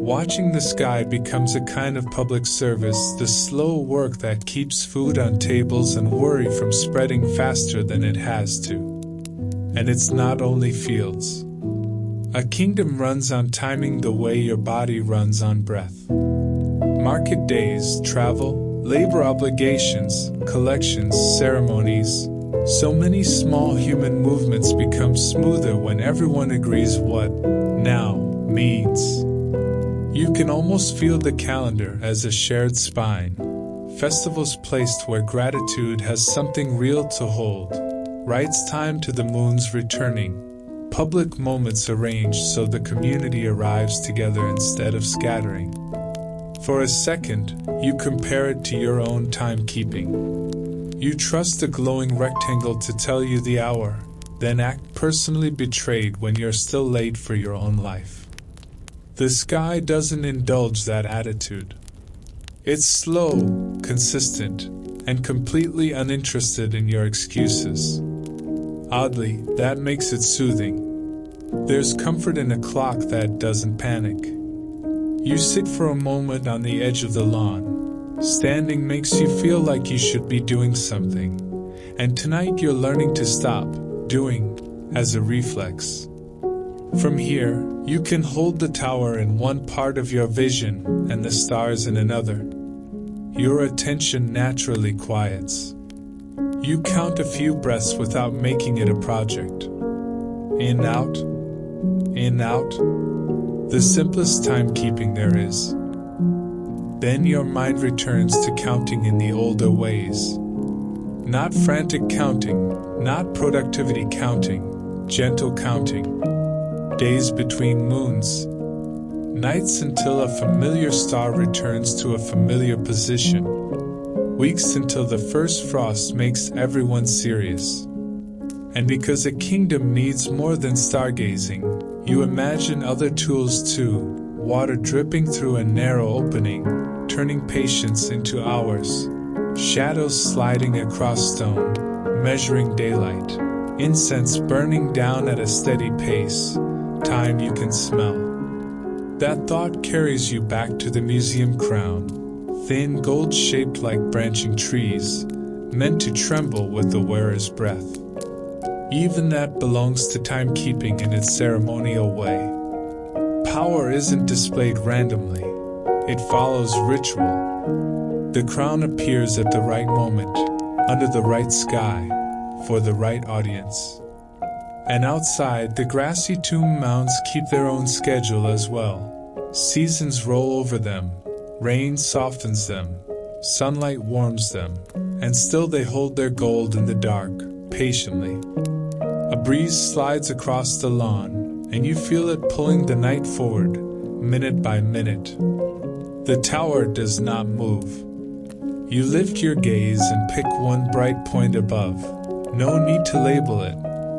Watching the sky becomes a kind of public service, the slow work that keeps food on tables and worry from spreading faster than it has to. And it's not only fields. A kingdom runs on timing the way your body runs on breath. Market days, travel, labor obligations, collections, ceremonies. So many small human movements become smoother when everyone agrees what now means. You can almost feel the calendar as a shared spine. Festivals placed where gratitude has something real to hold. Writes time to the moon's returning. Public moments arranged so the community arrives together instead of scattering. For a second, you compare it to your own timekeeping. You trust a glowing rectangle to tell you the hour, then act personally betrayed when you're still late for your own life. The sky doesn't indulge that attitude. It's slow, consistent, and completely uninterested in your excuses. Oddly, that makes it soothing. There's comfort in a clock that doesn't panic. You sit for a moment on the edge of the lawn. Standing makes you feel like you should be doing something. And tonight you're learning to stop doing as a reflex. From here, you can hold the tower in one part of your vision and the stars in another. Your attention naturally quiets. You count a few breaths without making it a project. In, out, in, out. The simplest timekeeping there is. Then your mind returns to counting in the older ways. Not frantic counting, not productivity counting, gentle counting. Days between moons. Nights until a familiar star returns to a familiar position. Weeks until the first frost makes everyone serious. And because a kingdom needs more than stargazing, you imagine other tools too, water dripping through a narrow opening, turning patience into hours, shadows sliding across stone, measuring daylight, incense burning down at a steady pace, time you can smell. That thought carries you back to the museum crown, thin gold shaped like branching trees, meant to tremble with the wearer's breath. Even that belongs to timekeeping in its ceremonial way. Power isn't displayed randomly, it follows ritual. The crown appears at the right moment, under the right sky, for the right audience. And outside, the grassy tomb mounds keep their own schedule as well. Seasons roll over them, rain softens them, sunlight warms them, and still they hold their gold in the dark, patiently. A breeze slides across the lawn, and you feel it pulling the night forward, minute by minute. The tower does not move. You lift your gaze and pick one bright point above. No need to label it.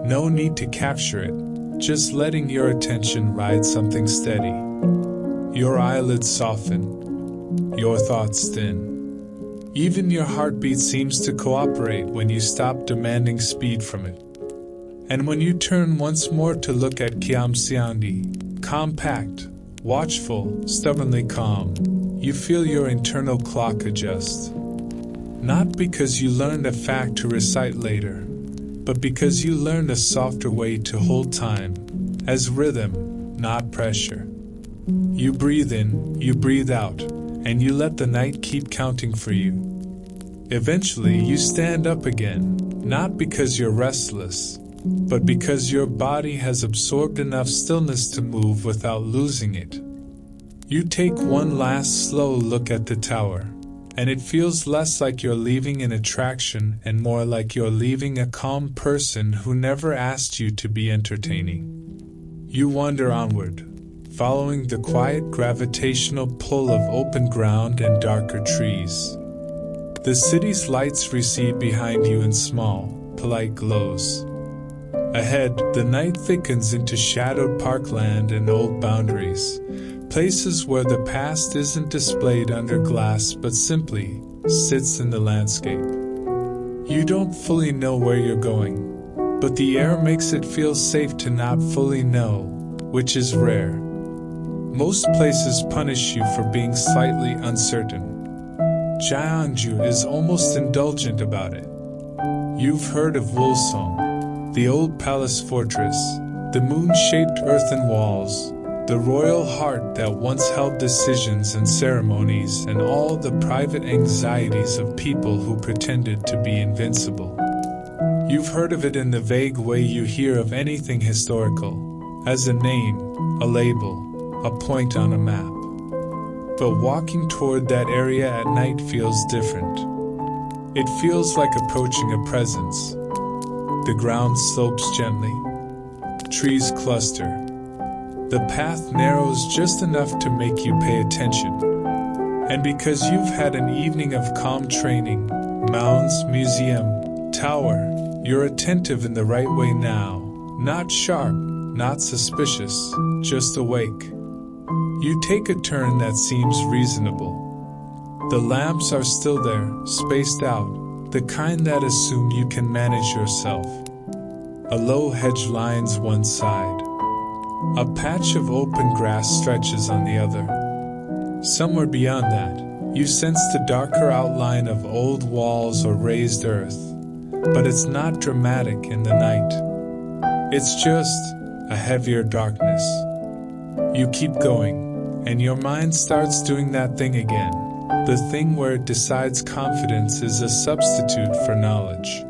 No need to capture it, just letting your attention ride something steady. Your eyelids soften, your thoughts thin. Even your heartbeat seems to cooperate when you stop demanding speed from it. And when you turn once more to look at Gyeongju, compact, watchful, stubbornly calm, you feel your internal clock adjust. Not because you learned a fact to recite later, but because you learned a softer way to hold time, as rhythm, not pressure. You breathe in, you breathe out, and you let the night keep counting for you. Eventually, you stand up again, not because you're restless, but because your body has absorbed enough stillness to move without losing it. You take one last slow look at the tower, and it feels less like you're leaving an attraction and more like you're leaving a calm person who never asked you to be entertaining. You wander onward, following the quiet gravitational pull of open ground and darker trees. The city's lights recede behind you in small, polite glows. Ahead, the night thickens into shadowed parkland and old boundaries, places where the past isn't displayed under glass but simply sits in the landscape. You don't fully know where you're going, but the air makes it feel safe to not fully know, which is rare. Most places punish you for being slightly uncertain. Gyeongju is almost indulgent about it. You've heard of Wolsong, the old palace fortress, the moon-shaped earthen walls, the royal heart that once held decisions and ceremonies, and all the private anxieties of people who pretended to be invincible. You've heard of it in the vague way you hear of anything historical, as a name, a label, a point on a map. But walking toward that area at night feels different. It feels like approaching a presence. The ground slopes gently. Trees cluster. The path narrows just enough to make you pay attention. And because you've had an evening of calm training, mounds, museum, tower, you're attentive in the right way now. Not sharp, not suspicious, just awake. You take a turn that seems reasonable. The lamps are still there, spaced out, the kind that assume you can manage yourself. A low hedge lines one side. A patch of open grass stretches on the other. Somewhere beyond that, you sense the darker outline of old walls or raised earth, but it's not dramatic in the night. It's just a heavier darkness. You keep going, and your mind starts doing that thing again, the thing where it decides confidence is a substitute for knowledge.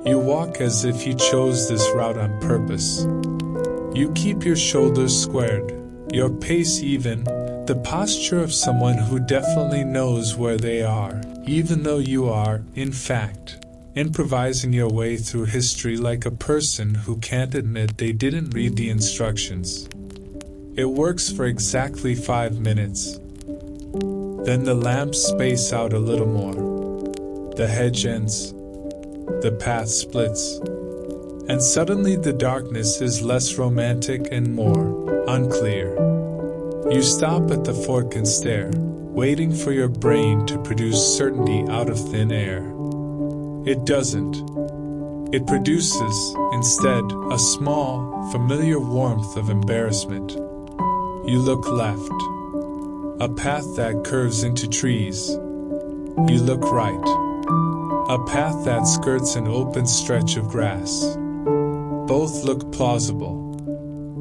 You walk as if you chose this route on purpose. You keep your shoulders squared, your pace even, the posture of someone who definitely knows where they are, even though you are, in fact, improvising your way through history like a person who can't admit they didn't read the instructions. It works for exactly 5 minutes. Then the lamps space out a little more. The hedge ends. The path splits. And suddenly the darkness is less romantic and more unclear. You stop at the fork and stare, waiting for your brain to produce certainty out of thin air. It doesn't. It produces, instead, a small, familiar warmth of embarrassment. You look left. A path that curves into trees. You look right. A path that skirts an open stretch of grass. Both look plausible.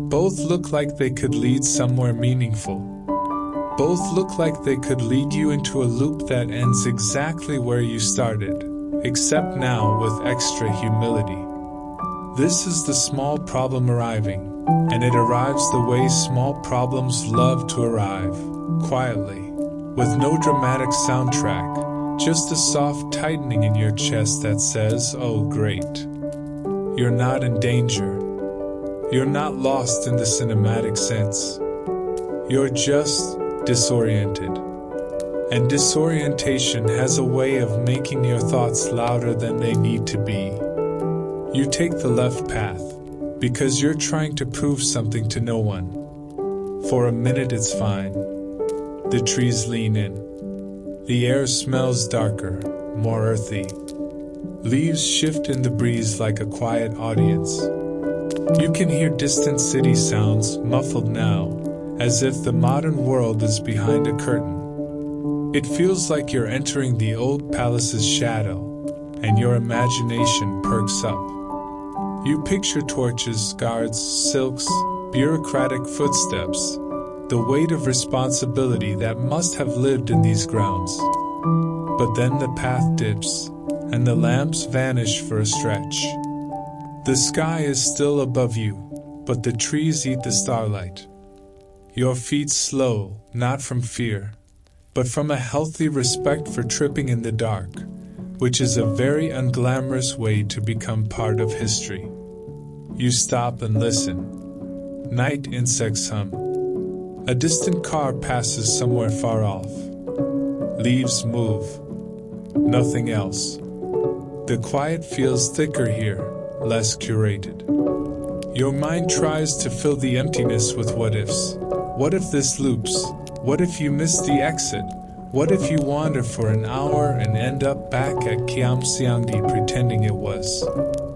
Both look like they could lead somewhere meaningful. Both look like they could lead you into a loop that ends exactly where you started, except now with extra humility. This is the small problem arriving, and it arrives the way small problems love to arrive, quietly, with no dramatic soundtrack, just a soft tightening in your chest that says, "Oh, great." You're not in danger. You're not lost in the cinematic sense. You're just disoriented. And disorientation has a way of making your thoughts louder than they need to be. You take the left path, because you're trying to prove something to no one. For a minute it's fine. The trees lean in. The air smells darker, more earthy. Leaves shift in the breeze like a quiet audience. You can hear distant city sounds, muffled now, as if the modern world is behind a curtain. It feels like you're entering the old palace's shadow, and your imagination perks up. You picture torches, guards, silks, bureaucratic footsteps, the weight of responsibility that must have lived in these grounds. But then the path dips, and the lamps vanish for a stretch. The sky is still above you, but the trees eat the starlight. Your feet slow, not from fear, but from a healthy respect for tripping in the dark, which is a very unglamorous way to become part of history. You stop and listen. Night insects hum. A distant car passes somewhere far off. Leaves move. Nothing else. The quiet feels thicker here, less curated. Your mind tries to fill the emptiness with what-ifs. What if this loops? What if you miss the exit? What if you wander for an hour and end up back at Gyeongju pretending it was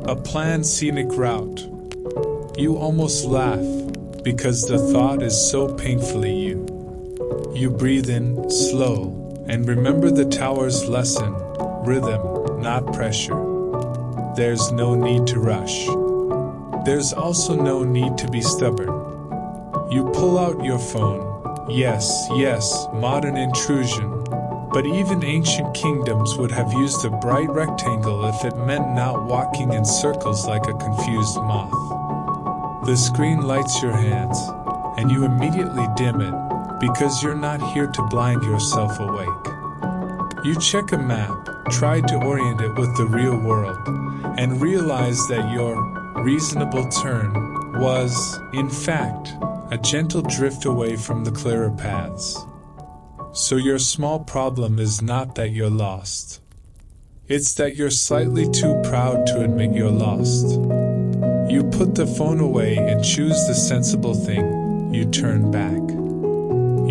a planned scenic route. You almost laugh because the thought is so painfully you. You breathe in, slow, and remember the tower's lesson: rhythm, not pressure. There's no need to rush. There's also no need to be stubborn. You pull out your phone. Yes, modern intrusion. But even ancient kingdoms would have used a bright rectangle if it meant not walking in circles like a confused moth. The screen lights your hands, and you immediately dim it, because you're not here to blind yourself awake. You check a map, try to orient it with the real world, and realize that your reasonable turn was, in fact, a gentle drift away from the clearer paths. So your small problem is not that you're lost. It's that you're slightly too proud to admit you're lost. You put the phone away and choose the sensible thing. You turn back.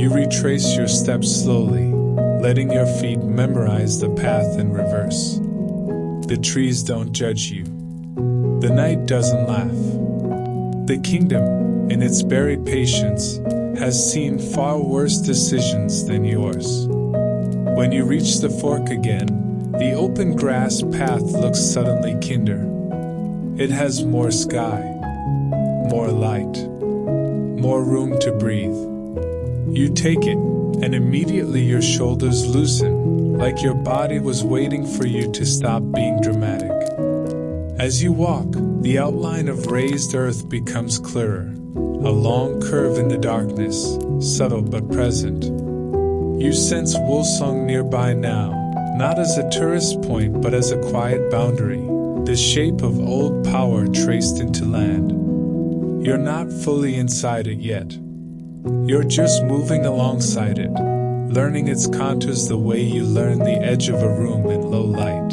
You retrace your steps slowly, letting your feet memorize the path in reverse. The trees don't judge you. The night doesn't laugh. The kingdom, in its buried patience, has seen far worse decisions than yours. When you reach the fork again, the open grass path looks suddenly kinder. It has more sky, more light, more room to breathe. You take it, and immediately your shoulders loosen, like your body was waiting for you to stop being dramatic. As you walk, the outline of raised earth becomes clearer. A long curve in the darkness, subtle but present. You sense Wolsong nearby now, not as a tourist point but as a quiet boundary, the shape of old power traced into land. You're not fully inside it yet. You're just moving alongside it, learning its contours the way you learn the edge of a room in low light.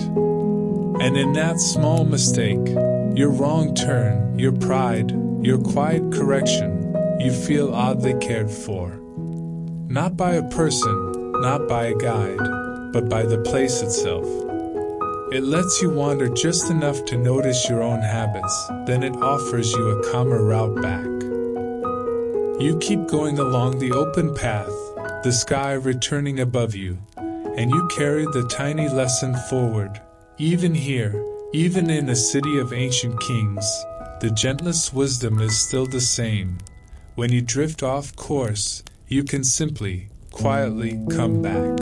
And in that small mistake, your wrong turn, your pride, your quiet correction, you feel oddly cared for. Not by a person, not by a guide, but by the place itself. It lets you wander just enough to notice your own habits, then it offers you a calmer route back. You keep going along the open path, the sky returning above you, and you carry the tiny lesson forward. Even here, even in a city of ancient kings, the gentlest wisdom is still the same. When you drift off course, you can simply, quietly come back.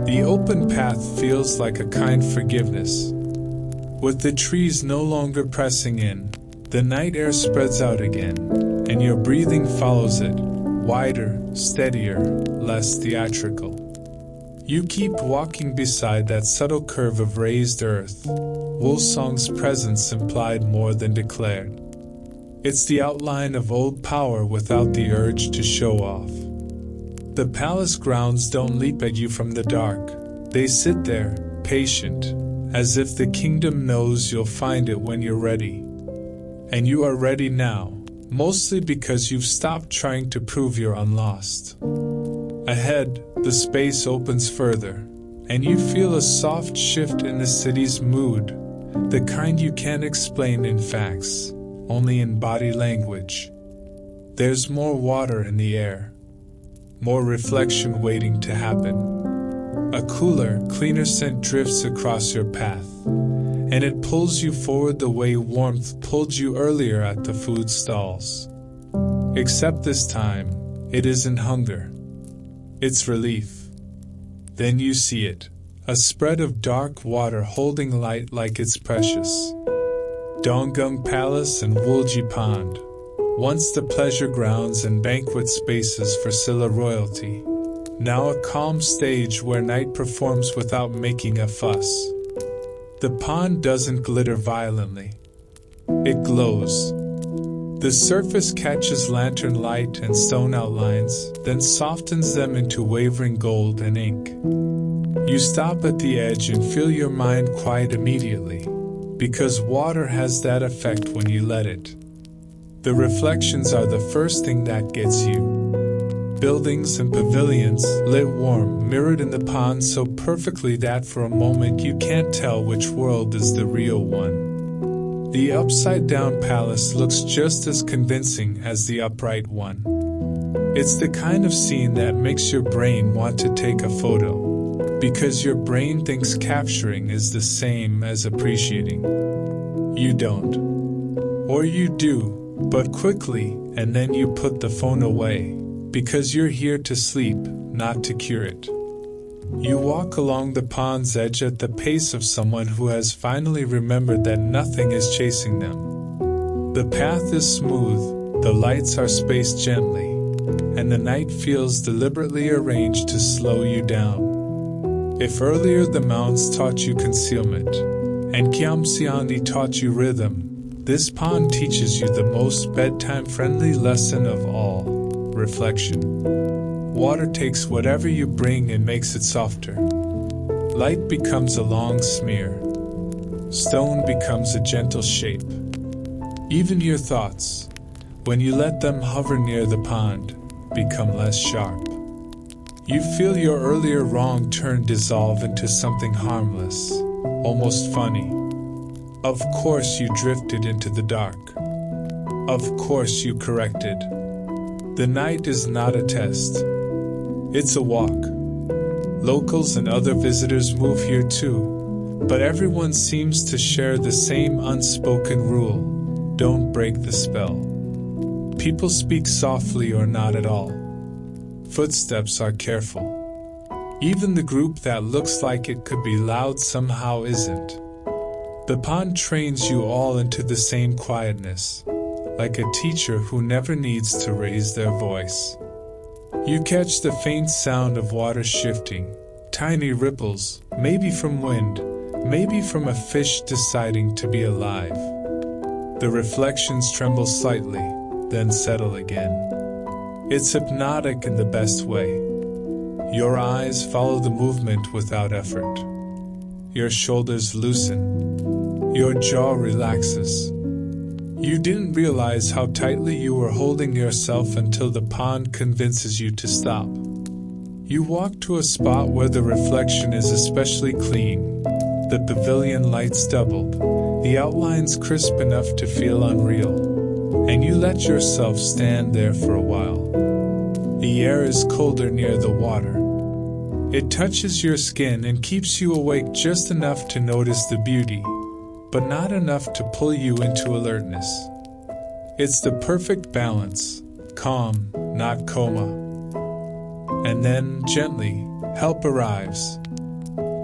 The open path feels like a kind forgiveness. With the trees no longer pressing in, the night air spreads out again, and your breathing follows it, wider, steadier, less theatrical. You keep walking beside that subtle curve of raised earth. Wolsong's presence implied more than declared. It's the outline of old power without the urge to show off. The palace grounds don't leap at you from the dark. They sit there, patient, as if the kingdom knows you'll find it when you're ready. And you are ready now, mostly because you've stopped trying to prove you're unlost. Ahead, the space opens further, and you feel a soft shift in the city's mood, the kind you can't explain in facts, only in body language. There's more water in the air, more reflection waiting to happen. A cooler, cleaner scent drifts across your path, and it pulls you forward the way warmth pulled you earlier at the food stalls. Except this time, it isn't hunger. It's relief. Then you see it, a spread of dark water holding light like it's precious. Donggung Palace and Wulji Pond, once the pleasure grounds and banquet spaces for Silla royalty, now a calm stage where night performs without making a fuss. The pond doesn't glitter violently. It glows. The surface catches lantern light and stone outlines, then softens them into wavering gold and ink. You stop at the edge and feel your mind quiet immediately, because water has that effect when you let it. The reflections are the first thing that gets you. Buildings and pavilions, lit warm, mirrored in the pond so perfectly that for a moment you can't tell which world is the real one. The upside-down palace looks just as convincing as the upright one. It's the kind of scene that makes your brain want to take a photo, because your brain thinks capturing is the same as appreciating. You don't. Or you do, but quickly, and then you put the phone away, because you're here to sleep, not to cure it. You walk along the pond's edge at the pace of someone who has finally remembered that nothing is chasing them. The path is smooth, the lights are spaced gently, and the night feels deliberately arranged to slow you down. If earlier the mounds taught you concealment, and Gyeongju taught you rhythm, this pond teaches you the most bedtime-friendly lesson of all: reflection. Water takes whatever you bring and makes it softer. Light becomes a long smear. Stone becomes a gentle shape. Even your thoughts, when you let them hover near the pond, become less sharp. You feel your earlier wrong turn dissolve into something harmless, almost funny. Of course you drifted into the dark. Of course you corrected. The night is not a test. It's a walk. Locals and other visitors move here too, but everyone seems to share the same unspoken rule: don't break the spell. People speak softly or not at all. Footsteps are careful. Even the group that looks like it could be loud somehow isn't. The pond trains you all into the same quietness, like a teacher who never needs to raise their voice. You catch the faint sound of water shifting, tiny ripples, maybe from wind, maybe from a fish deciding to be alive. The reflections tremble slightly, then settle again. It's hypnotic in the best way. Your eyes follow the movement without effort. Your shoulders loosen. Your jaw relaxes. You didn't realize how tightly you were holding yourself until the pond convinces you to stop. You walk to a spot where the reflection is especially clean. The pavilion lights doubled, the outlines crisp enough to feel unreal, and you let yourself stand there for a while. The air is colder near the water. It touches your skin and keeps you awake just enough to notice the beauty, but not enough to pull you into alertness. It's the perfect balance, calm, not coma. And then, gently, help arrives.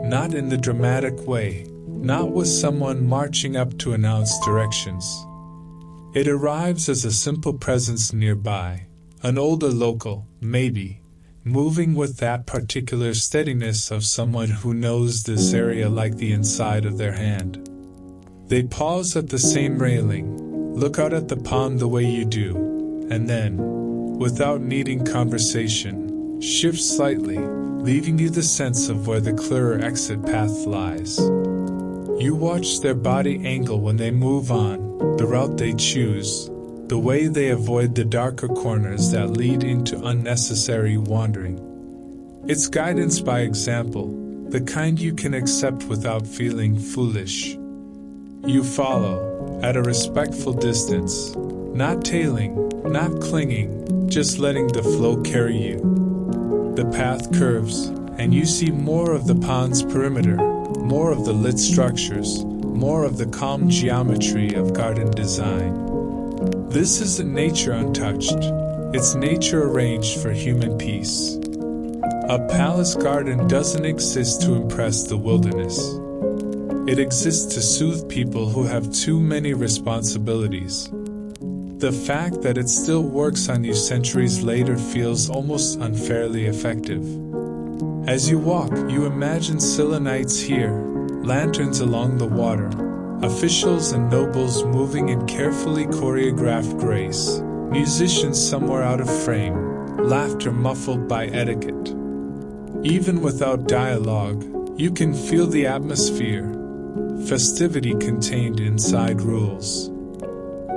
Not in the dramatic way, not with someone marching up to announce directions. It arrives as a simple presence nearby, an older local, maybe, moving with that particular steadiness of someone who knows this area like the inside of their hand. They pause at the same railing, look out at the pond the way you do, and then, without needing conversation, shift slightly, leaving you the sense of where the clearer exit path lies. You watch their body angle when they move on, the route they choose, the way they avoid the darker corners that lead into unnecessary wandering. It's guidance by example, the kind you can accept without feeling foolish. You follow, at a respectful distance, not tailing, not clinging, just letting the flow carry you. The path curves, and you see more of the pond's perimeter, more of the lit structures, more of the calm geometry of garden design. This isn't nature untouched, it's nature arranged for human peace. A palace garden doesn't exist to impress the wilderness. It exists to soothe people who have too many responsibilities. The fact that it still works on you centuries later feels almost unfairly effective. As you walk, you imagine Silla nights here, lanterns along the water, officials and nobles moving in carefully choreographed grace, musicians somewhere out of frame, laughter muffled by etiquette. Even without dialogue, you can feel the atmosphere. Festivity contained inside rules.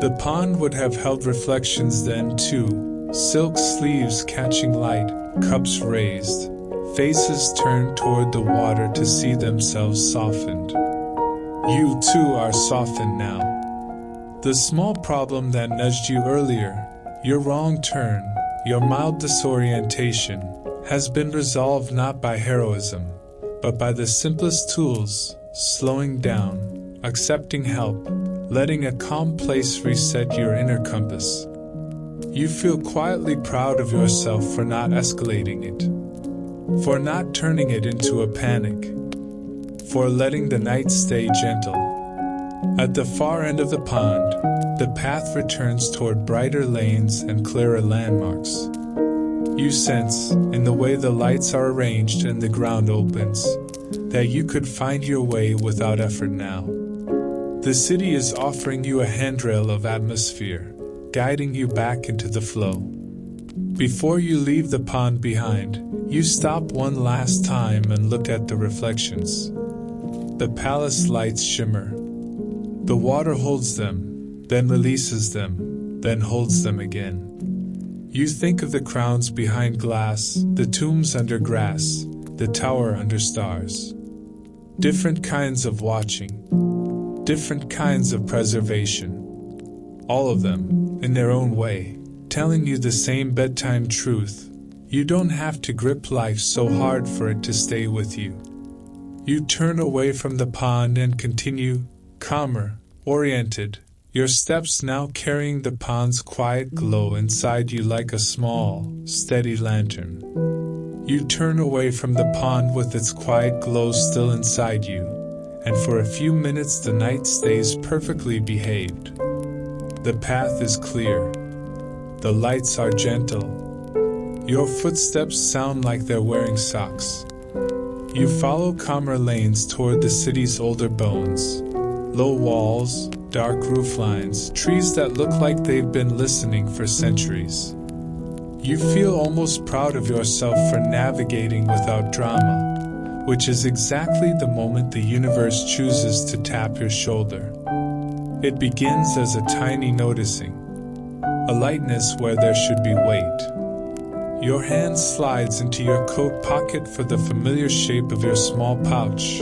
The pond would have held reflections then too, silk sleeves catching light, cups raised, faces turned toward the water to see themselves softened. You too are softened now. The small problem that nudged you earlier, your wrong turn, your mild disorientation, has been resolved not by heroism, but by the simplest tools: slowing down, accepting help, letting a calm place reset your inner compass. You feel quietly proud of yourself for not escalating it, for not turning it into a panic, for letting the night stay gentle. At the far end of the pond, the path returns toward brighter lanes and clearer landmarks. You sense, in the way the lights are arranged and the ground opens, that you could find your way without effort now. The city is offering you a handrail of atmosphere, guiding you back into the flow. Before you leave the pond behind, you stop one last time and look at the reflections. The palace lights shimmer. The water holds them, then releases them, then holds them again. You think of the crowns behind glass, the tombs under grass, the tower under stars. Different kinds of watching, different kinds of preservation. All of them, in their own way, telling you the same bedtime truth: you don't have to grip life so hard for it to stay with you. You turn away from the pond and continue, calmer, oriented, your steps now carrying the pond's quiet glow inside you like a small, steady lantern. You turn away from the pond with its quiet glow still inside you, and for a few minutes the night stays perfectly behaved. The path is clear. The lights are gentle. Your footsteps sound like they're wearing socks. You follow calmer lanes toward the city's older bones. Low walls, dark rooflines, trees that look like they've been listening for centuries. You feel almost proud of yourself for navigating without drama, which is exactly the moment the universe chooses to tap your shoulder. It begins as a tiny noticing, a lightness where there should be weight. Your hand slides into your coat pocket for the familiar shape of your small pouch,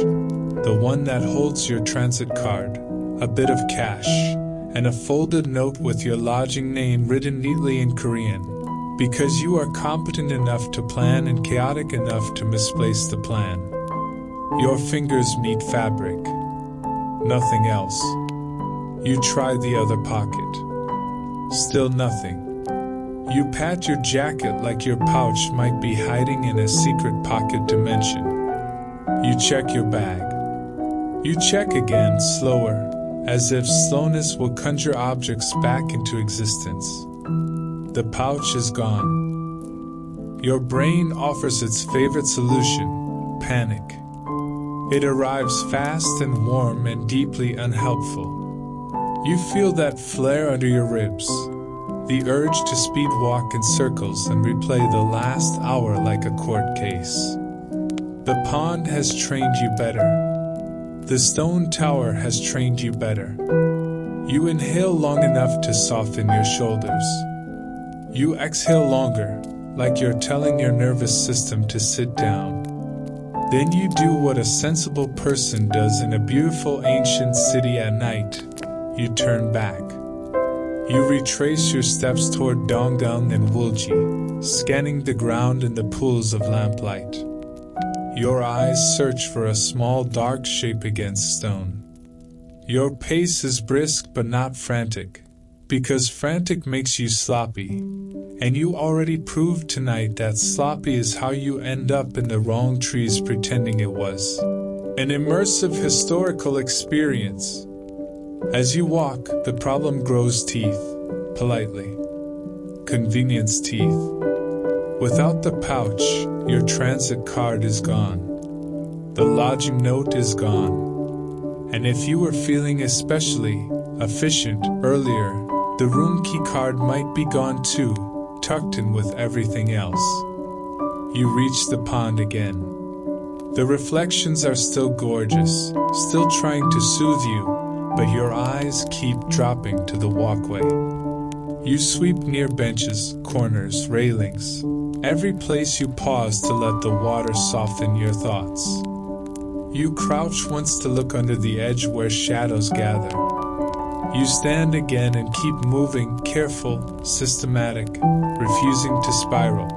the one that holds your transit card, a bit of cash, and a folded note with your lodging name written neatly in Korean, because you are competent enough to plan and chaotic enough to misplace the plan. Your fingers meet fabric. Nothing else. You try the other pocket. Still nothing. You pat your jacket like your pouch might be hiding in a secret pocket dimension. You check your bag. You check again, slower, as if slowness will conjure objects back into existence. The pouch is gone. Your brain offers its favorite solution: panic. It arrives fast and warm and deeply unhelpful. You feel that flare under your ribs, the urge to speed walk in circles and replay the last hour like a court case. The pond has trained you better. The stone tower has trained you better. You inhale long enough to soften your shoulders. You exhale longer, like you're telling your nervous system to sit down. Then you do what a sensible person does in a beautiful ancient city at night. You turn back. You retrace your steps toward Donggang and Wulji, scanning the ground in the pools of lamplight. Your eyes search for a small dark shape against stone. Your pace is brisk but not frantic, because frantic makes you sloppy, and you already proved tonight that sloppy is how you end up in the wrong trees pretending it was. An immersive historical experience. As you walk, the problem grows teeth, politely. Convenience teeth. Without the pouch, your transit card is gone. The lodging note is gone. And if you were feeling especially efficient earlier, the room key card might be gone too, tucked in with everything else. You reach the pond again. The reflections are still gorgeous, still trying to soothe you, but your eyes keep dropping to the walkway. You sweep near benches, corners, railings, every place you pause to let the water soften your thoughts. You crouch once to look under the edge where shadows gather. You stand again and keep moving, careful, systematic, refusing to spiral.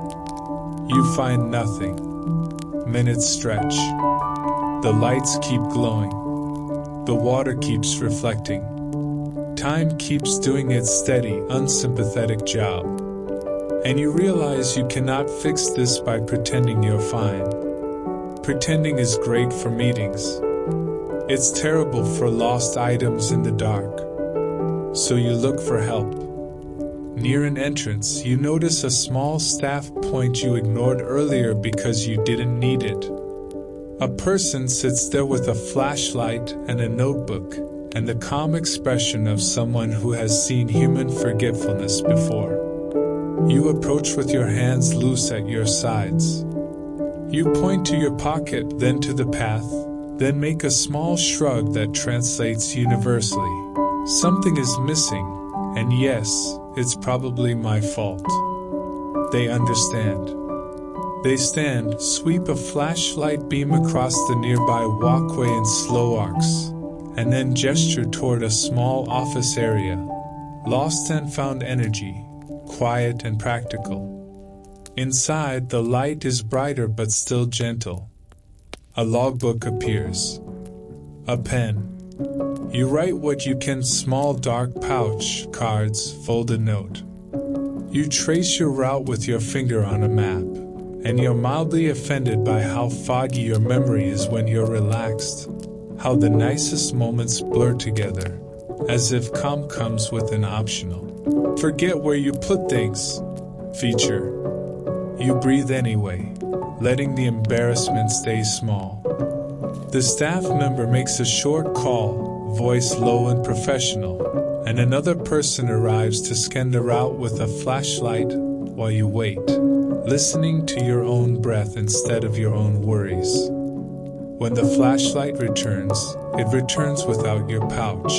You find nothing. Minutes stretch. The lights keep glowing. The water keeps reflecting. Time keeps doing its steady, unsympathetic job. And you realize you cannot fix this by pretending you're fine. Pretending is great for meetings. It's terrible for lost items in the dark. So you look for help. Near an entrance, you notice a small staff point you ignored earlier because you didn't need it. A person sits there with a flashlight and a notebook, and the calm expression of someone who has seen human forgetfulness before. You approach with your hands loose at your sides. You point to your pocket, then to the path, then make a small shrug that translates universally. Something is missing, and yes, it's probably my fault. They understand. They stand, sweep a flashlight beam across the nearby walkway in slow arcs, and then gesture toward a small office area. Lost and found energy, quiet and practical. Inside, the light is brighter but still gentle. A logbook appears. A pen. You write what you can, small dark pouch, cards, folded note. You trace your route with your finger on a map, and you're mildly offended by how foggy your memory is when you're relaxed, how the nicest moments blur together, as if calm comes with an optional "forget where you put things" feature. You breathe anyway, letting the embarrassment stay small. The staff member makes a short call, voice low and professional, and another person arrives to scan the route with a flashlight while you wait, listening to your own breath instead of your own worries. When the flashlight returns, it returns without your pouch.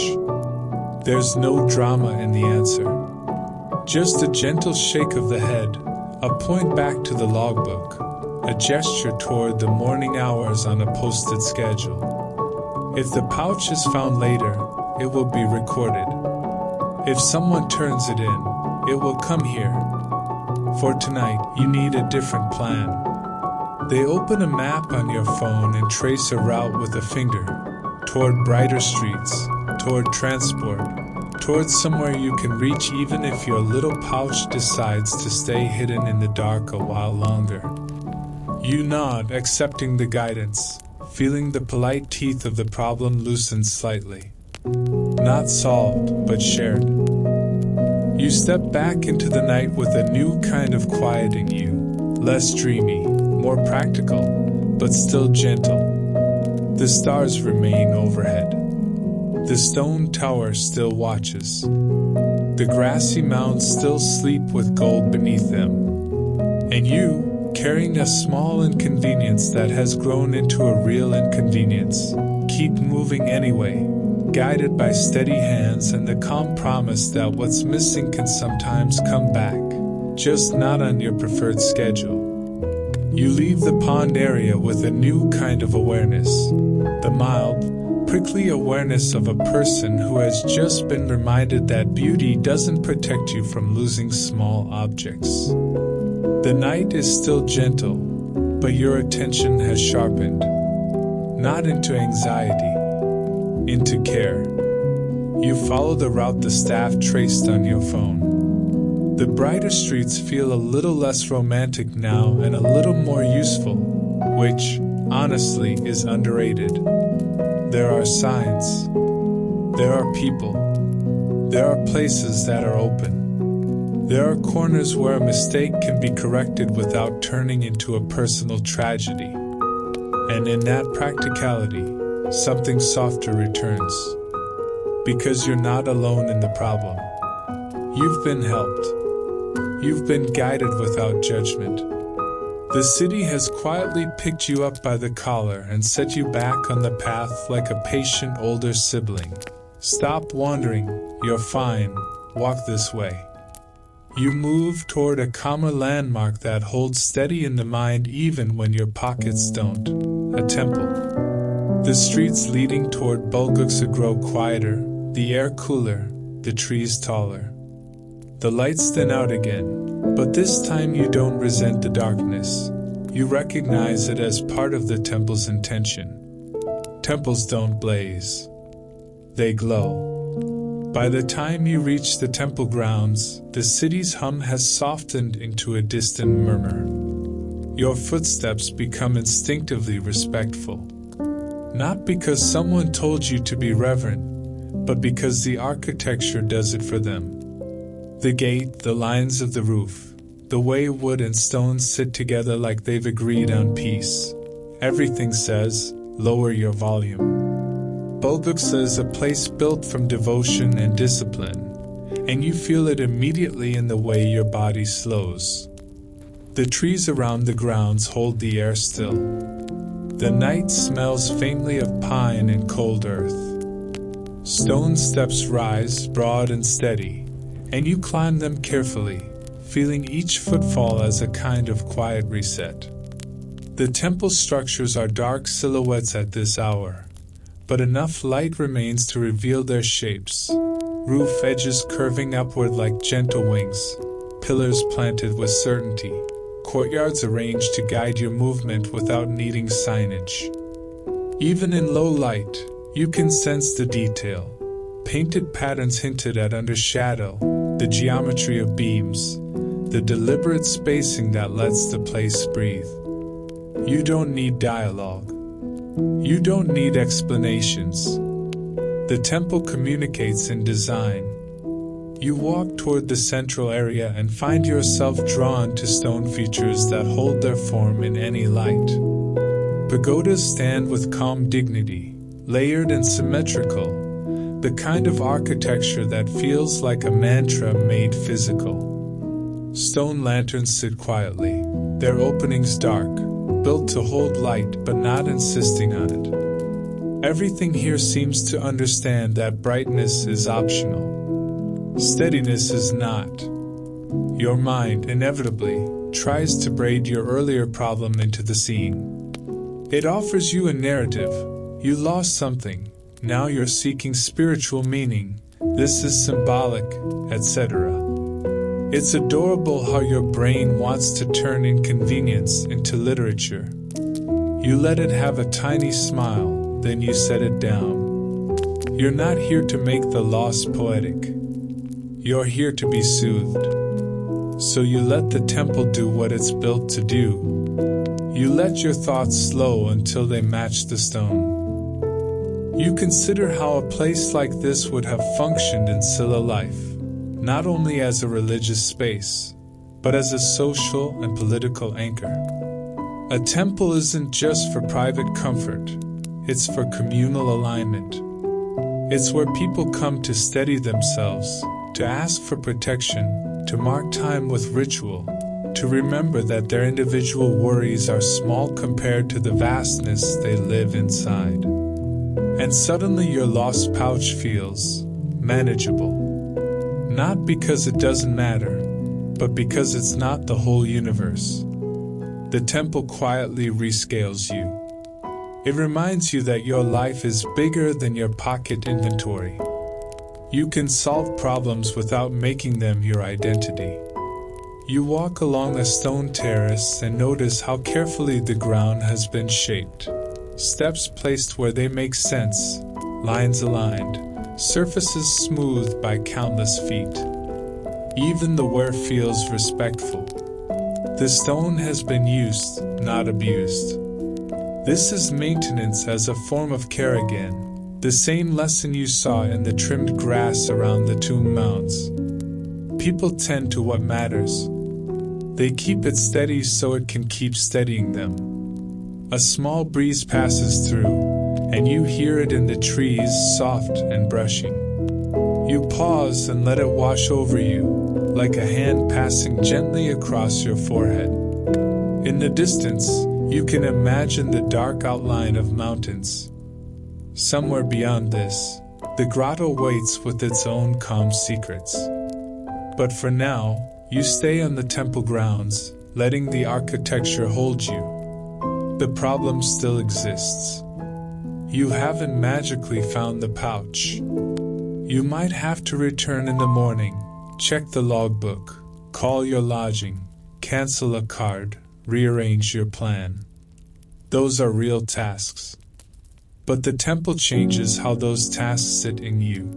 There's no drama in the answer. Just a gentle shake of the head, a point back to the logbook, a gesture toward the morning hours on a posted schedule. If the pouch is found later, it will be recorded. If someone turns it in, it will come here. For tonight, you need a different plan. They open a map on your phone and trace a route with a finger, toward brighter streets, toward transport, towards somewhere you can reach even if your little pouch decides to stay hidden in the dark a while longer. You nod, accepting the guidance, feeling the polite teeth of the problem loosen slightly. Not solved, but shared. You step back into the night with a new kind of quiet in you, less dreamy, more practical, but still gentle. The stars remain overhead. The stone tower still watches. The grassy mounds still sleep with gold beneath them. And you, carrying a small inconvenience that has grown into a real inconvenience, keep moving anyway, guided by steady hands and the calm promise that what's missing can sometimes come back, just not on your preferred schedule. You leave the pond area with a new kind of awareness, the mild, prickly awareness of a person who has just been reminded that beauty doesn't protect you from losing small objects. The night is still gentle, but your attention has sharpened, not into anxiety, into care. You follow the route the staff traced on your phone. The brighter streets feel a little less romantic now and a little more useful, which, honestly, is underrated. There are signs. There are people. There are places that are open. There are corners where a mistake can be corrected without turning into a personal tragedy. And in that practicality, something softer returns. Because you're not alone in the problem. You've been helped. You've been guided without judgment. The city has quietly picked you up by the collar and set you back on the path like a patient older sibling. Stop wandering, you're fine, walk this way. You move toward a calmer landmark that holds steady in the mind even when your pockets don't. A temple. The streets leading toward Bulguksa grow quieter, The air cooler, the trees taller. The lights thin out again, but this time you don't resent the darkness. You recognize it as part of the temple's intention. Temples don't blaze. They glow. By the time you reach the temple grounds, the city's hum has softened into a distant murmur. Your footsteps become instinctively respectful. Not because someone told you to be reverent, but because the architecture does it for them. The gate, the lines of the roof, the way wood and stone sit together like they've agreed on peace. Everything says, lower your volume. Bulguksa is a place built from devotion and discipline, and you feel it immediately in the way your body slows. The trees around the grounds hold the air still. The night smells faintly of pine and cold earth. Stone steps rise, broad and steady, and you climb them carefully, feeling each footfall as a kind of quiet reset. The temple structures are dark silhouettes at this hour, but enough light remains to reveal their shapes. Roof edges curving upward like gentle wings, pillars planted with certainty, courtyards arranged to guide your movement without needing signage. Even in low light, you can sense the detail. Painted patterns hinted at under shadow, the geometry of beams, the deliberate spacing that lets the place breathe. You don't need dialogue. You don't need explanations. The temple communicates in design. You walk toward the central area and find yourself drawn to stone features that hold their form in any light. Pagodas stand with calm dignity, layered and symmetrical, the kind of architecture that feels like a mantra made physical. Stone lanterns sit quietly, their openings dark, built to hold light but not insisting on it. Everything here seems to understand that brightness is optional. Steadiness is not. Your mind, inevitably, tries to braid your earlier problem into the scene. It offers you a narrative. You lost something. Now you're seeking spiritual meaning. This is symbolic, etc. It's adorable how your brain wants to turn inconvenience into literature. You let it have a tiny smile, then you set it down. You're not here to make the loss poetic. You're here to be soothed. So you let the temple do what it's built to do. You let your thoughts slow until they match the stone. You consider how a place like this would have functioned in Silla life, not only as a religious space, but as a social and political anchor. A temple isn't just for private comfort, it's for communal alignment. It's where people come to steady themselves, to ask for protection, to mark time with ritual, to remember that their individual worries are small compared to the vastness they live inside. And suddenly your lost pouch feels manageable. Not because it doesn't matter, but because it's not the whole universe. The temple quietly rescales you. It reminds you that your life is bigger than your pocket inventory. You can solve problems without making them your identity. You walk along a stone terrace and notice how carefully the ground has been shaped. Steps placed where they make sense, lines aligned, surfaces smoothed by countless feet. Even the wear feels respectful. The stone has been used, not abused. This is maintenance as a form of care again, the same lesson you saw in the trimmed grass around the tomb mounds. People tend to what matters. They keep it steady so it can keep steadying them. A small breeze passes through, and you hear it in the trees, soft and brushing. You pause and let it wash over you, like a hand passing gently across your forehead. In the distance, you can imagine the dark outline of mountains. Somewhere beyond this, the grotto waits with its own calm secrets. But for now, you stay on the temple grounds, letting the architecture hold you. The problem still exists. You haven't magically found the pouch. You might have to return in the morning, check the logbook, call your lodging, cancel a card, rearrange your plan. Those are real tasks. But the temple changes how those tasks sit in you.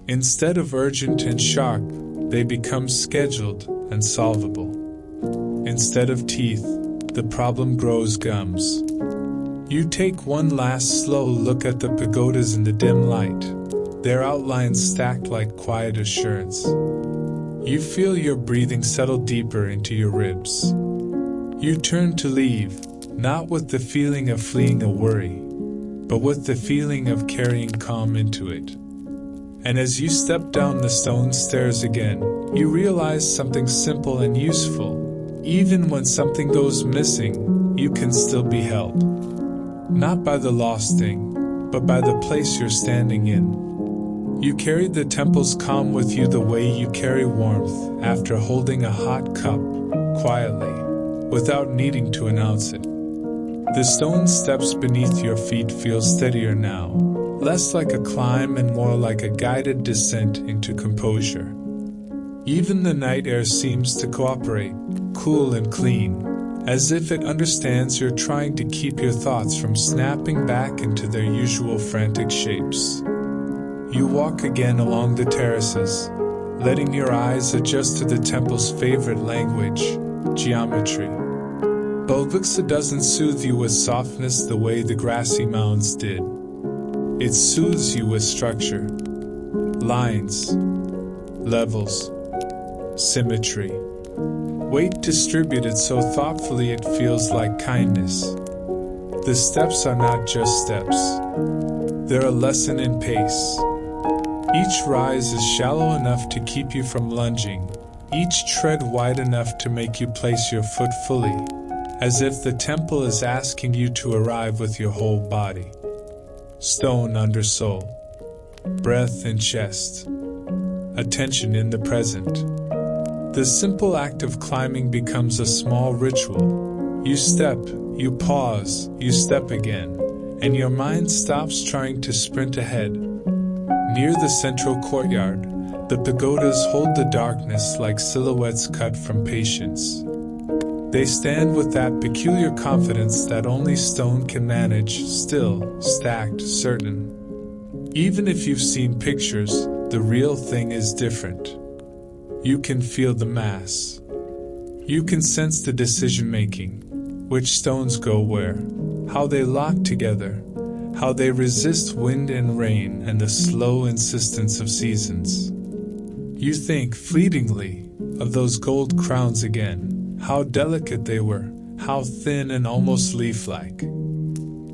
Instead of urgent and sharp, they become scheduled and solvable. Instead of teeth, the problem grows gums. You take one last slow look at the pagodas in the dim light, their outlines stacked like quiet assurance. You feel your breathing settle deeper into your ribs. You turn to leave, not with the feeling of fleeing a worry, but with the feeling of carrying calm into it. And as you step down the stone stairs again, you realize something simple and useful. Even when something goes missing, you can still be held. Not by the lost thing, but by the place you're standing in. You carry the temple's calm with you the way you carry warmth after holding a hot cup, quietly, without needing to announce it. The stone steps beneath your feet feel steadier now, less like a climb and more like a guided descent into composure. Even the night air seems to cooperate, cool and clean, as if it understands you're trying to keep your thoughts from snapping back into their usual frantic shapes. You walk again along the terraces, letting your eyes adjust to the temple's favorite language, geometry. Bulbuksa doesn't soothe you with softness the way the grassy mounds did. It soothes you with structure, lines, levels, symmetry. Weight distributed so thoughtfully it feels like kindness. The steps are not just steps. They're a lesson in pace. Each rise is shallow enough to keep you from lunging, each tread wide enough to make you place your foot fully, as if the temple is asking you to arrive with your whole body. Stone under sole, breath in chest, attention in the present. The simple act of climbing becomes a small ritual. You step, you pause, you step again, and your mind stops trying to sprint ahead. Near the central courtyard, the pagodas hold the darkness like silhouettes cut from patience. They stand with that peculiar confidence that only stone can manage, still, stacked, certain. Even if you've seen pictures, the real thing is different. You can feel the mass. You can sense the decision-making, which stones go where, how they lock together, how they resist wind and rain and the slow insistence of seasons. You think, fleetingly, of those gold crowns again, how delicate they were, how thin and almost leaf-like.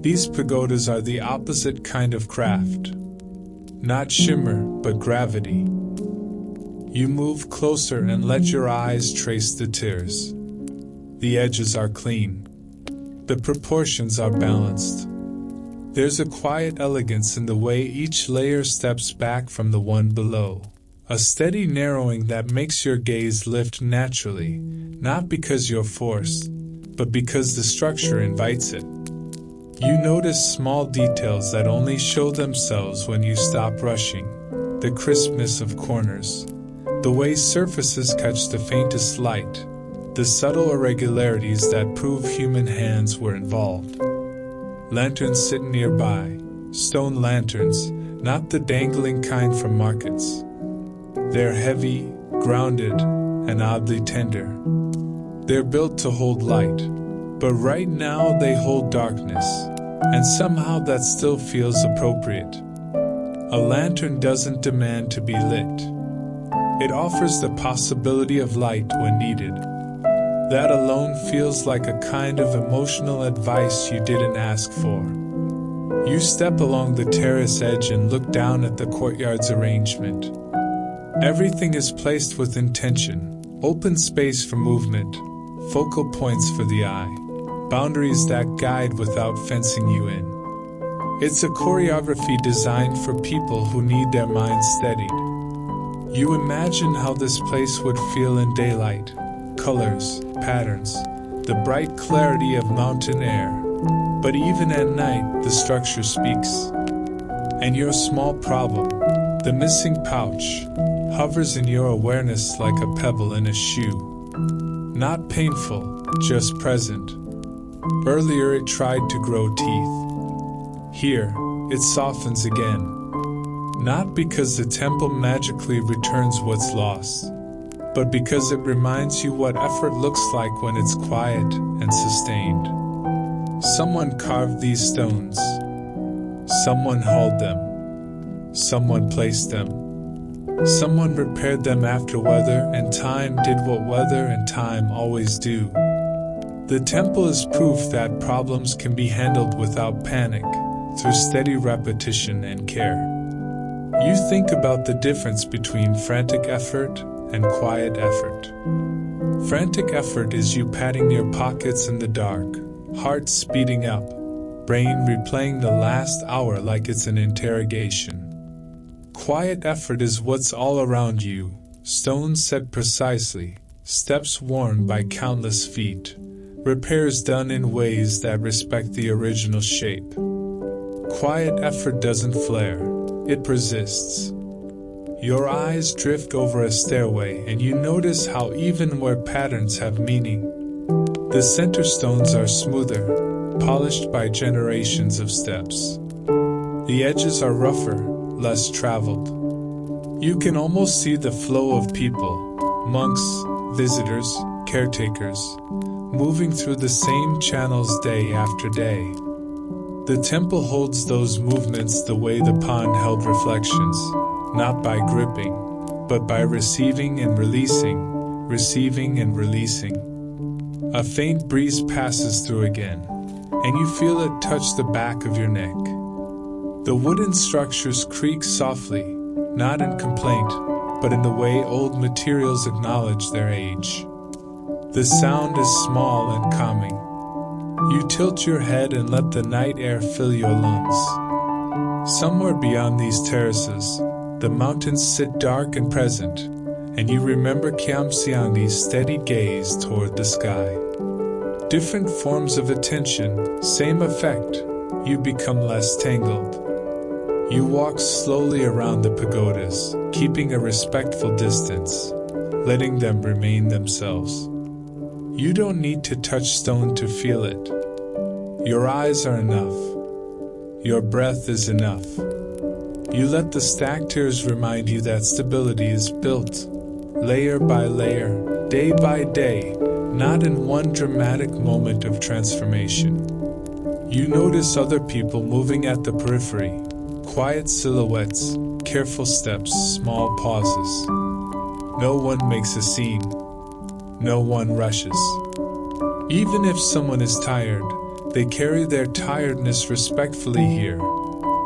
These pagodas are the opposite kind of craft. Not shimmer, but gravity. You move closer and let your eyes trace the tiers. The edges are clean. The proportions are balanced. There's a quiet elegance in the way each layer steps back from the one below. A steady narrowing that makes your gaze lift naturally, not because you're forced, but because the structure invites it. You notice small details that only show themselves when you stop rushing. The crispness of corners, the way surfaces catch the faintest light, the subtle irregularities that prove human hands were involved. Lanterns sit nearby, stone lanterns, not the dangling kind from markets. They're heavy, grounded, and oddly tender. They're built to hold light, but right now they hold darkness, and somehow that still feels appropriate. A lantern doesn't demand to be lit. It offers the possibility of light when needed. That alone feels like a kind of emotional advice you didn't ask for. You step along the terrace edge and look down at the courtyard's arrangement. Everything is placed with intention, open space for movement, focal points for the eye, boundaries that guide without fencing you in. It's a choreography designed for people who need their minds steadied. You imagine how this place would feel in daylight, colors, patterns, the bright clarity of mountain air. But even at night, the structure speaks. And your small problem, The missing pouch hovers in your awareness like a pebble in a shoe. Not painful, just present. Earlier it tried to grow teeth. Here, it softens again. Not because the temple magically returns what's lost, but because it reminds you what effort looks like when it's quiet and sustained. Someone carved these stones. Someone hauled them. Someone placed them. Someone repaired them after weather, and time did what weather and time always do. The temple is proof that problems can be handled without panic, through steady repetition and care. You think about the difference between frantic effort and quiet effort. Frantic effort is you patting your pockets in the dark, heart speeding up, brain replaying the last hour like it's an interrogation. Quiet effort is what's all around you, stones set precisely, steps worn by countless feet, repairs done in ways that respect the original shape. Quiet effort doesn't flare, it persists. Your eyes drift over a stairway and you notice how even where patterns have meaning, the center stones are smoother, polished by generations of steps. The edges are rougher, less traveled. You can almost see the flow of people, monks, visitors, caretakers, moving through the same channels day after day. The temple holds those movements the way the pond held reflections, not by gripping, but by receiving and releasing, receiving and releasing. A faint breeze passes through again, and you feel it touch the back of your neck. The wooden structures creak softly, not in complaint, but in the way old materials acknowledge their age. The sound is small and calming. You tilt your head and let the night air fill your lungs. Somewhere beyond these terraces, the mountains sit dark and present, and you remember Kyamsiangdi's steady gaze toward the sky. Different forms of attention, same effect, you become less tangled. You walk slowly around the pagodas, keeping a respectful distance, letting them remain themselves. You don't need to touch stone to feel it. Your eyes are enough. Your breath is enough. You let the stacked tears remind you that stability is built, layer by layer, day by day, not in one dramatic moment of transformation. You notice other people moving at the periphery, quiet silhouettes, careful steps, small pauses. No one makes a scene. No one rushes. Even if someone is tired, they carry their tiredness respectfully here,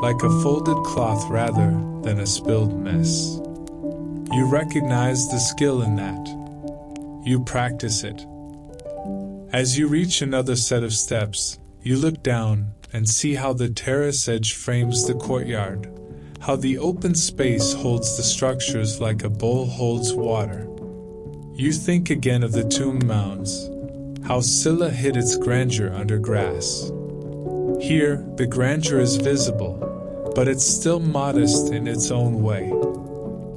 like a folded cloth rather than a spilled mess. You recognize the skill in that. You practice it. As you reach another set of steps, you look down and see how the terrace edge frames the courtyard, how the open space holds the structures like a bowl holds water. You think again of the tomb mounds, how Silla hid its grandeur under grass. Here, the grandeur is visible, but it's still modest in its own way.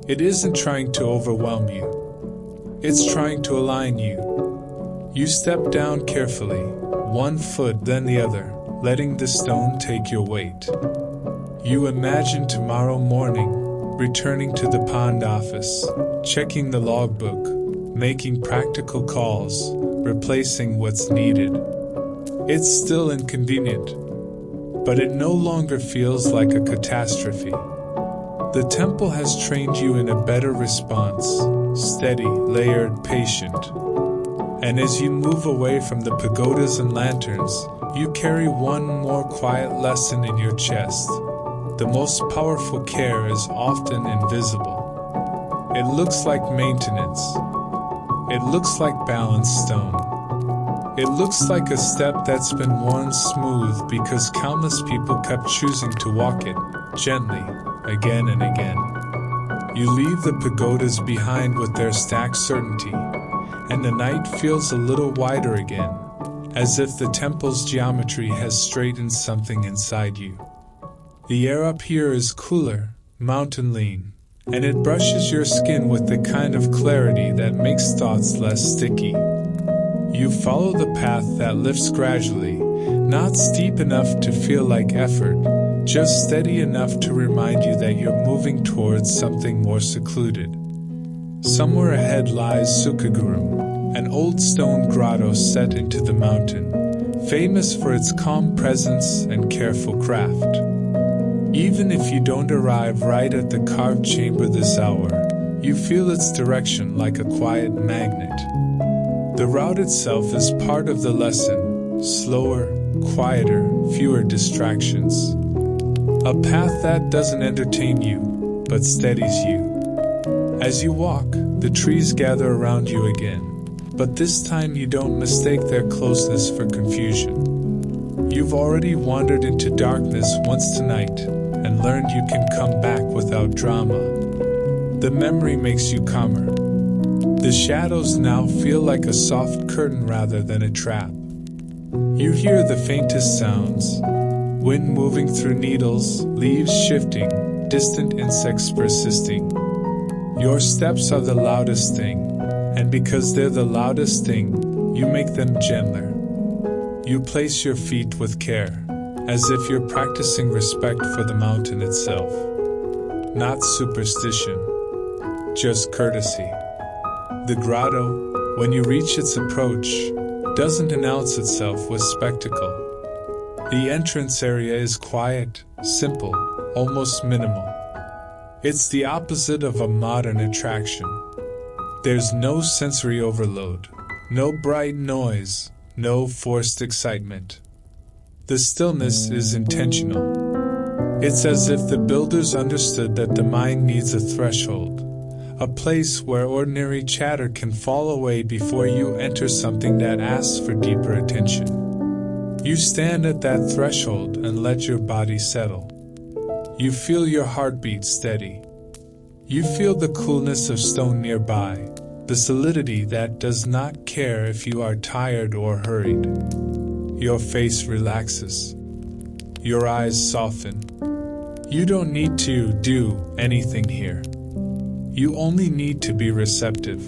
It isn't trying to overwhelm you. It's trying to align you. You step down carefully, one foot then the other, letting the stone take your weight. You imagine tomorrow morning, returning to the pond office, checking the logbook, making practical calls, replacing what's needed. It's still inconvenient, but it no longer feels like a catastrophe. The temple has trained you in a better response, steady, layered, patient. And as you move away from the pagodas and lanterns, you carry one more quiet lesson in your chest. The most powerful care is often invisible. It looks like maintenance. It looks like balanced stone. It looks like a step that's been worn smooth because countless people kept choosing to walk it, gently, again and again. You leave the pagodas behind with their stacked certainty, and the night feels a little wider again, as if the temple's geometry has straightened something inside you. The air up here is cooler, mountain lean, and it brushes your skin with the kind of clarity that makes thoughts less sticky. You follow the path that lifts gradually, not steep enough to feel like effort, just steady enough to remind you that you're moving towards something more secluded. Somewhere ahead lies Seokguram, an old stone grotto set into the mountain, famous for its calm presence and careful craft. Even if you don't arrive right at the carved chamber this hour, you feel its direction like a quiet magnet. The route itself is part of the lesson: slower, quieter, fewer distractions. A path that doesn't entertain you, but steadies you. As you walk, the trees gather around you again, but this time you don't mistake their closeness for confusion. You've already wandered into darkness once tonight, and learned you can come back without drama. The memory makes you calmer. The shadows now feel like a soft curtain rather than a trap. You hear the faintest sounds: wind moving through needles, leaves shifting, distant insects persisting. Your steps are the loudest thing, and because they're the loudest thing, you make them gentler. You place your feet with care, as if you're practicing respect for the mountain itself. Not superstition, just courtesy. The grotto, when you reach its approach, doesn't announce itself with spectacle. The entrance area is quiet, simple, almost minimal. It's the opposite of a modern attraction. There's no sensory overload, no bright noise, no forced excitement. The stillness is intentional. It's as if the builders understood that the mind needs a threshold, a place where ordinary chatter can fall away before you enter something that asks for deeper attention. You stand at that threshold and let your body settle. You feel your heartbeat steady. You feel the coolness of stone nearby, the solidity that does not care if you are tired or hurried. Your face relaxes. Your eyes soften. You don't need to do anything here. You only need to be receptive.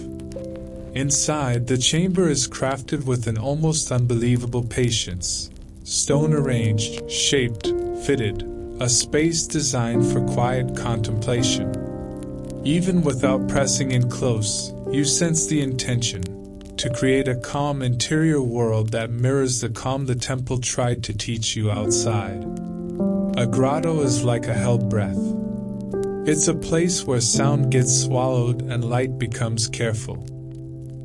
Inside, the chamber is crafted with an almost unbelievable patience. Stone arranged, shaped, fitted, a space designed for quiet contemplation. Even without pressing in close, you sense the intention to create a calm interior world that mirrors the calm the temple tried to teach you outside. A grotto is like a held breath. It's a place where sound gets swallowed and light becomes careful.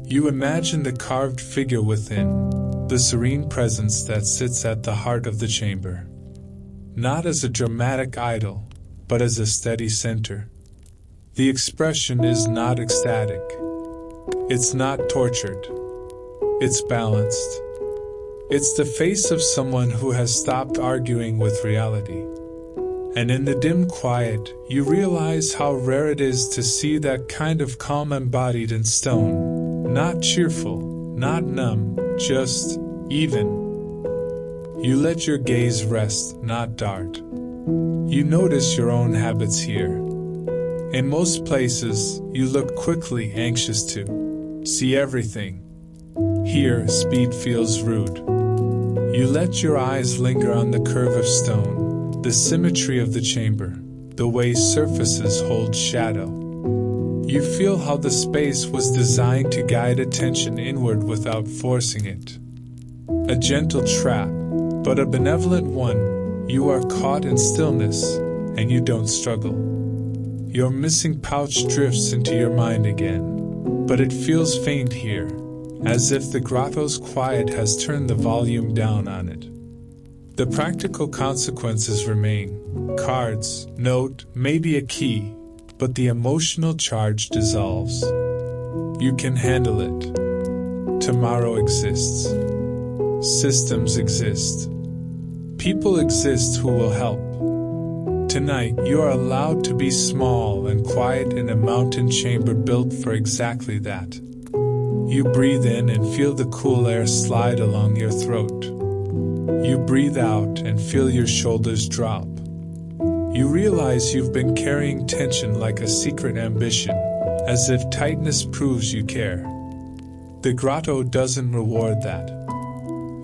You imagine the carved figure within, the serene presence that sits at the heart of the chamber. Not as a dramatic idol, but as a steady center. The expression is not ecstatic. It's not tortured. It's balanced. It's the face of someone who has stopped arguing with reality. And in the dim quiet, you realize how rare it is to see that kind of calm embodied in stone. Not cheerful, not numb, just even. You let your gaze rest, not dart. You notice your own habits here. In most places, you look quickly, anxious to see everything. Here, speed feels rude. You let your eyes linger on the curve of stone, the symmetry of the chamber, the way surfaces hold shadow. You feel how the space was designed to guide attention inward without forcing it. A gentle trap, but a benevolent one. You are caught in stillness, and you don't struggle. Your missing pouch drifts into your mind again, but it feels faint here, as if the grotto's quiet has turned the volume down on it. The practical consequences remain. Cards, note, maybe a key, but the emotional charge dissolves. You can handle it. Tomorrow exists. Systems exist. People exist who will help. Tonight, you are allowed to be small and quiet in a mountain chamber built for exactly that. You breathe in and feel the cool air slide along your throat. You breathe out and feel your shoulders drop. You realize you've been carrying tension like a secret ambition, as if tightness proves you care. The grotto doesn't reward that.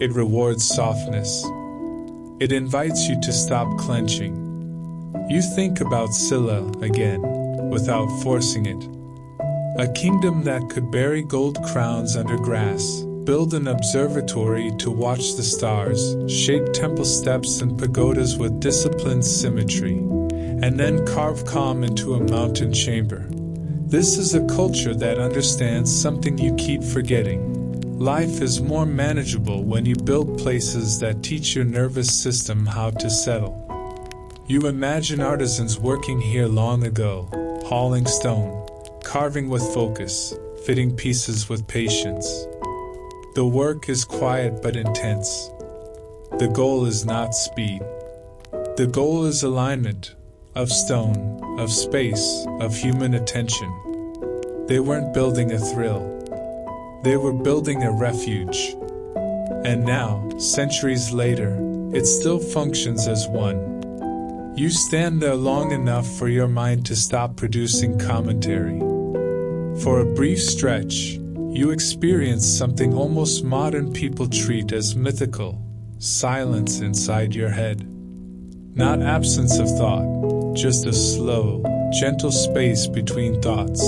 It rewards softness. It invites you to stop clenching. You think about Silla again, without forcing it. A kingdom that could bury gold crowns under grass, build an observatory to watch the stars, shape temple steps and pagodas with disciplined symmetry, and then carve calm into a mountain chamber. This is a culture that understands something you keep forgetting. Life is more manageable when you build places that teach your nervous system how to settle. You imagine artisans working here long ago, hauling stone, carving with focus, fitting pieces with patience. The work is quiet but intense. The goal is not speed. The goal is alignment, of stone, of space, of human attention. They weren't building a thrill. They were building a refuge. And now, centuries later, it still functions as one. You stand there long enough for your mind to stop producing commentary. For a brief stretch, you experience something almost modern people treat as mythical, silence inside your head. Not absence of thought, just a slow, gentle space between thoughts.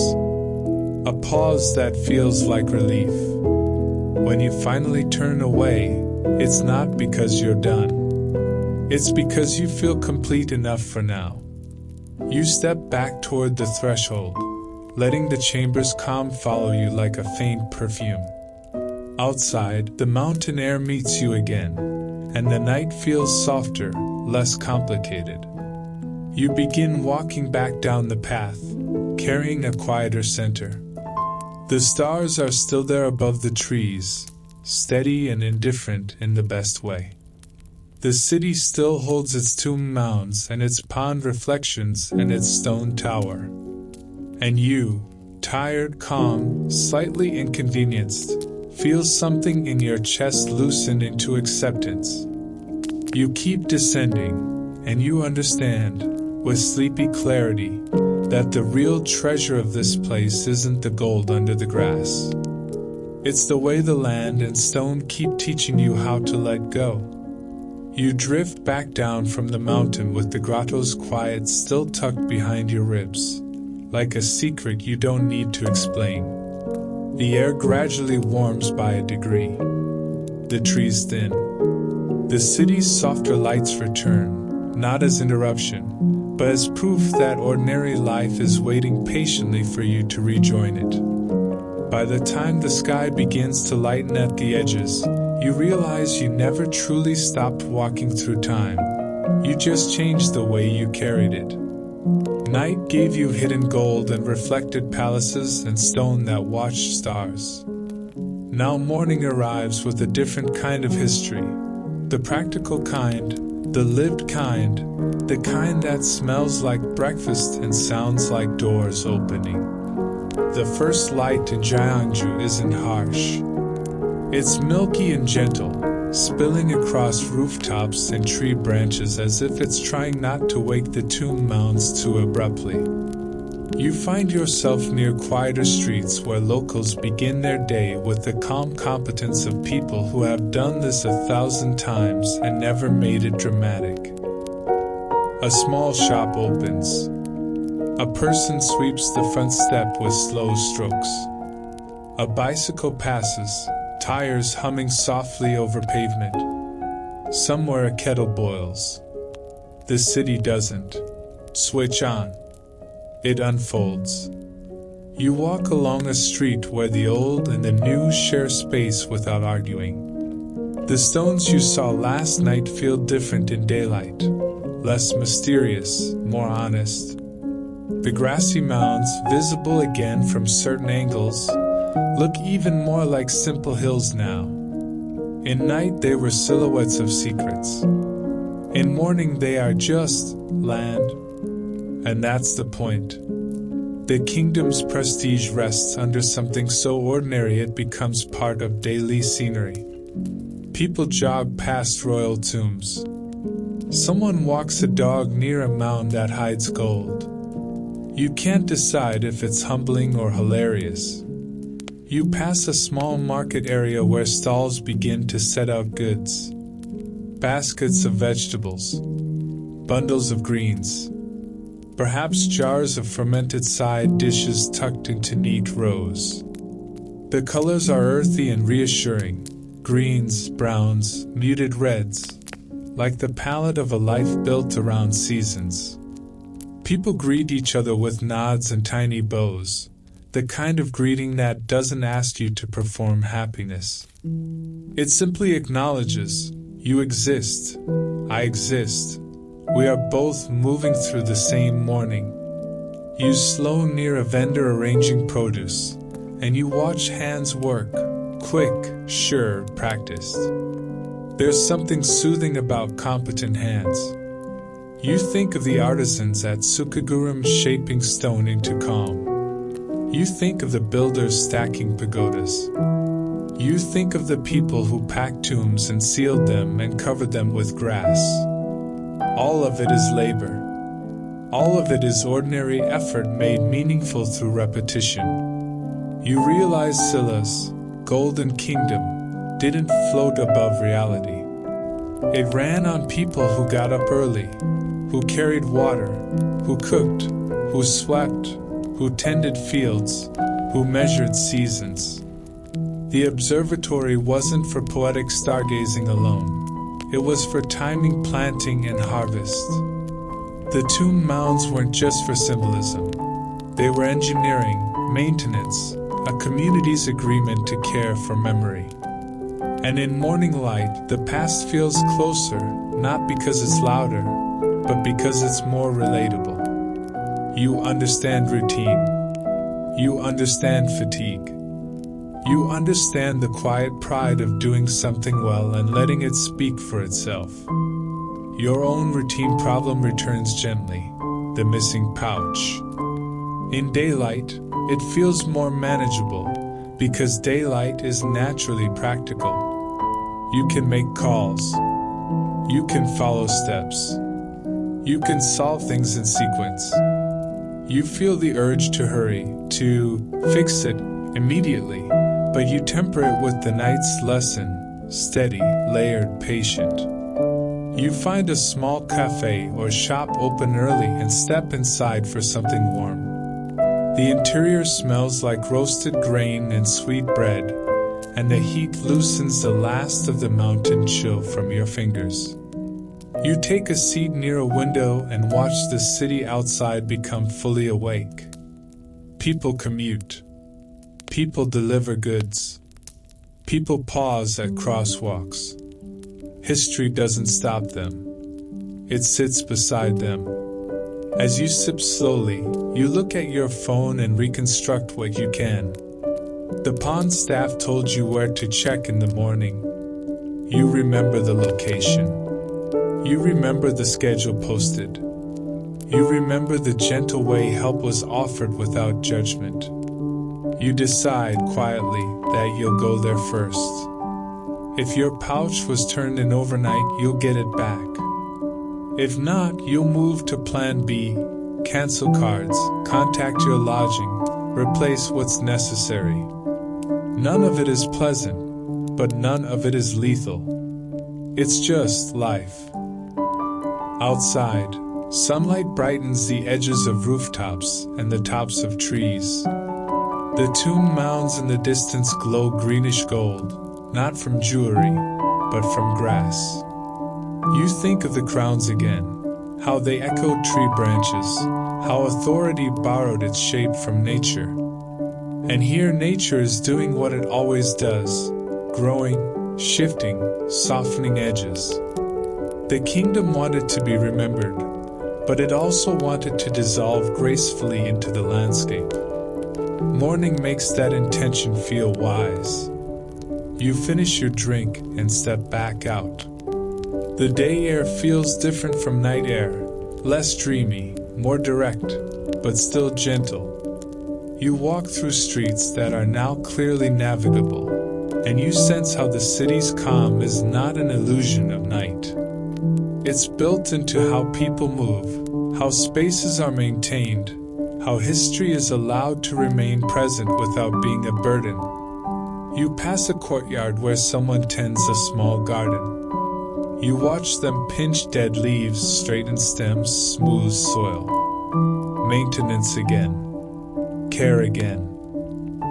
A pause that feels like relief. When you finally turn away, it's not because you're done. It's because you feel complete enough for now. You step back toward the threshold, letting the chamber's calm follow you like a faint perfume. Outside, the mountain air meets you again, and the night feels softer, less complicated. You begin walking back down the path, carrying a quieter center. The stars are still there above the trees, steady and indifferent in the best way. The city still holds its tomb mounds and its pond reflections and its stone tower. And you, tired, calm, slightly inconvenienced, feel something in your chest loosen into acceptance. You keep descending, and you understand, with sleepy clarity, that the real treasure of this place isn't the gold under the grass. It's the way the land and stone keep teaching you how to let go. You drift back down from the mountain with the grotto's quiet still tucked behind your ribs, like a secret you don't need to explain. The air gradually warms by a degree. The trees thin. The city's softer lights return, not as interruption, but as proof that ordinary life is waiting patiently for you to rejoin it. By the time the sky begins to lighten at the edges, you realize you never truly stopped walking through time. You just changed the way you carried it. Night gave you hidden gold and reflected palaces and stone that watched stars. Now morning arrives with a different kind of history. The practical kind, the lived kind, the kind that smells like breakfast and sounds like doors opening. The first light in Gyeongju isn't harsh. It's milky and gentle, spilling across rooftops and tree branches as if it's trying not to wake the tomb mounds too abruptly. You find yourself near quieter streets where locals begin their day with the calm competence of people who have done this 1,000 times and never made it dramatic. A small shop opens. A person sweeps the front step with slow strokes. A bicycle passes, tires humming softly over pavement. Somewhere a kettle boils. The city doesn't switch on. It unfolds. You walk along a street where the old and the new share space without arguing. The stones you saw last night feel different in daylight, less mysterious, more honest. The grassy mounds, visible again from certain angles, look even more like simple hills now. In night they were silhouettes of secrets. In morning they are just land. And that's the point. The kingdom's prestige rests under something so ordinary it becomes part of daily scenery. People jog past royal tombs. Someone walks a dog near a mound that hides gold. You can't decide if it's humbling or hilarious. You pass a small market area where stalls begin to set out goods. Baskets of vegetables, bundles of greens, perhaps jars of fermented side dishes tucked into neat rows. The colors are earthy and reassuring, greens, browns, muted reds, like the palette of a life built around seasons. People greet each other with nods and tiny bows, the kind of greeting that doesn't ask you to perform happiness. It simply acknowledges, you exist, I exist, we are both moving through the same morning. You slow near a vendor arranging produce, and you watch hands work, quick, sure, practiced. There's something soothing about competent hands. You think of the artisans at Seokguram shaping stone into calm. You think of the builders stacking pagodas. You think of the people who packed tombs and sealed them and covered them with grass. All of it is labor. All of it is ordinary effort made meaningful through repetition. You realize Silla's golden kingdom didn't float above reality. It ran on people who got up early, who carried water, who cooked, who swept, who tended fields, who measured seasons. The observatory wasn't for poetic stargazing alone. It was for timing planting and harvest. The tomb mounds weren't just for symbolism. They were engineering, maintenance, a community's agreement to care for memory. And in morning light, the past feels closer, not because it's louder, but because it's more relatable. You understand routine. You understand fatigue. You understand the quiet pride of doing something well and letting it speak for itself. Your own routine problem returns gently, the missing pouch. In daylight, it feels more manageable because daylight is naturally practical. You can make calls. You can follow steps. You can solve things in sequence. You feel the urge to hurry, to fix it immediately, but you temper it with the night's lesson, steady, layered, patient. You find a small cafe or shop open early and step inside for something warm. The interior smells like roasted grain and sweet bread, and the heat loosens the last of the mountain chill from your fingers. You take a seat near a window and watch the city outside become fully awake. People commute. People deliver goods. People pause at crosswalks. History doesn't stop them. It sits beside them. As you sip slowly, you look at your phone and reconstruct what you can. The pawn staff told you where to check in the morning. You remember the location. You remember the schedule posted. You remember the gentle way help was offered without judgment. You decide quietly that you'll go there first. If your pouch was turned in overnight, you'll get it back. If not, you'll move to Plan B, cancel cards, contact your lodging, replace what's necessary. None of it is pleasant, but none of it is lethal. It's just life. Outside, sunlight brightens the edges of rooftops and the tops of trees. The tomb mounds in the distance glow greenish gold, not from jewelry, but from grass. You think of the crowns again, how they echoed tree branches, how authority borrowed its shape from nature. And here nature is doing what it always does, growing, shifting, softening edges. The kingdom wanted to be remembered, but it also wanted to dissolve gracefully into the landscape. Morning makes that intention feel wise. You finish your drink and step back out. The day air feels different from night air, less dreamy, more direct, but still gentle. You walk through streets that are now clearly navigable, and you sense how the city's calm is not an illusion of night. It's built into how people move, how spaces are maintained, how history is allowed to remain present without being a burden. You pass a courtyard where someone tends a small garden. You watch them pinch dead leaves, straighten stems, smooth soil. Maintenance again. Care again.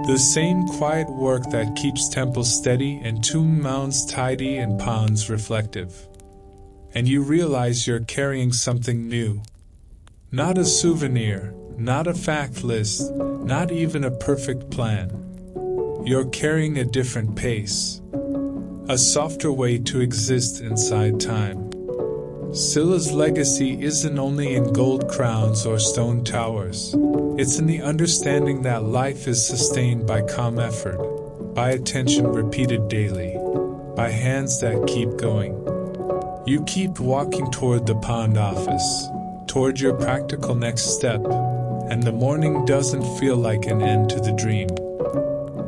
The same quiet work that keeps temples steady and tomb mounds tidy and ponds reflective. And you realize you're carrying something new. Not a souvenir, not a fact list, not even a perfect plan. You're carrying a different pace. A softer way to exist inside time. Silla's legacy isn't only in gold crowns or stone towers. It's in the understanding that life is sustained by calm effort, by attention repeated daily, by hands that keep going. You keep walking toward the pond office, toward your practical next step, and the morning doesn't feel like an end to the dream.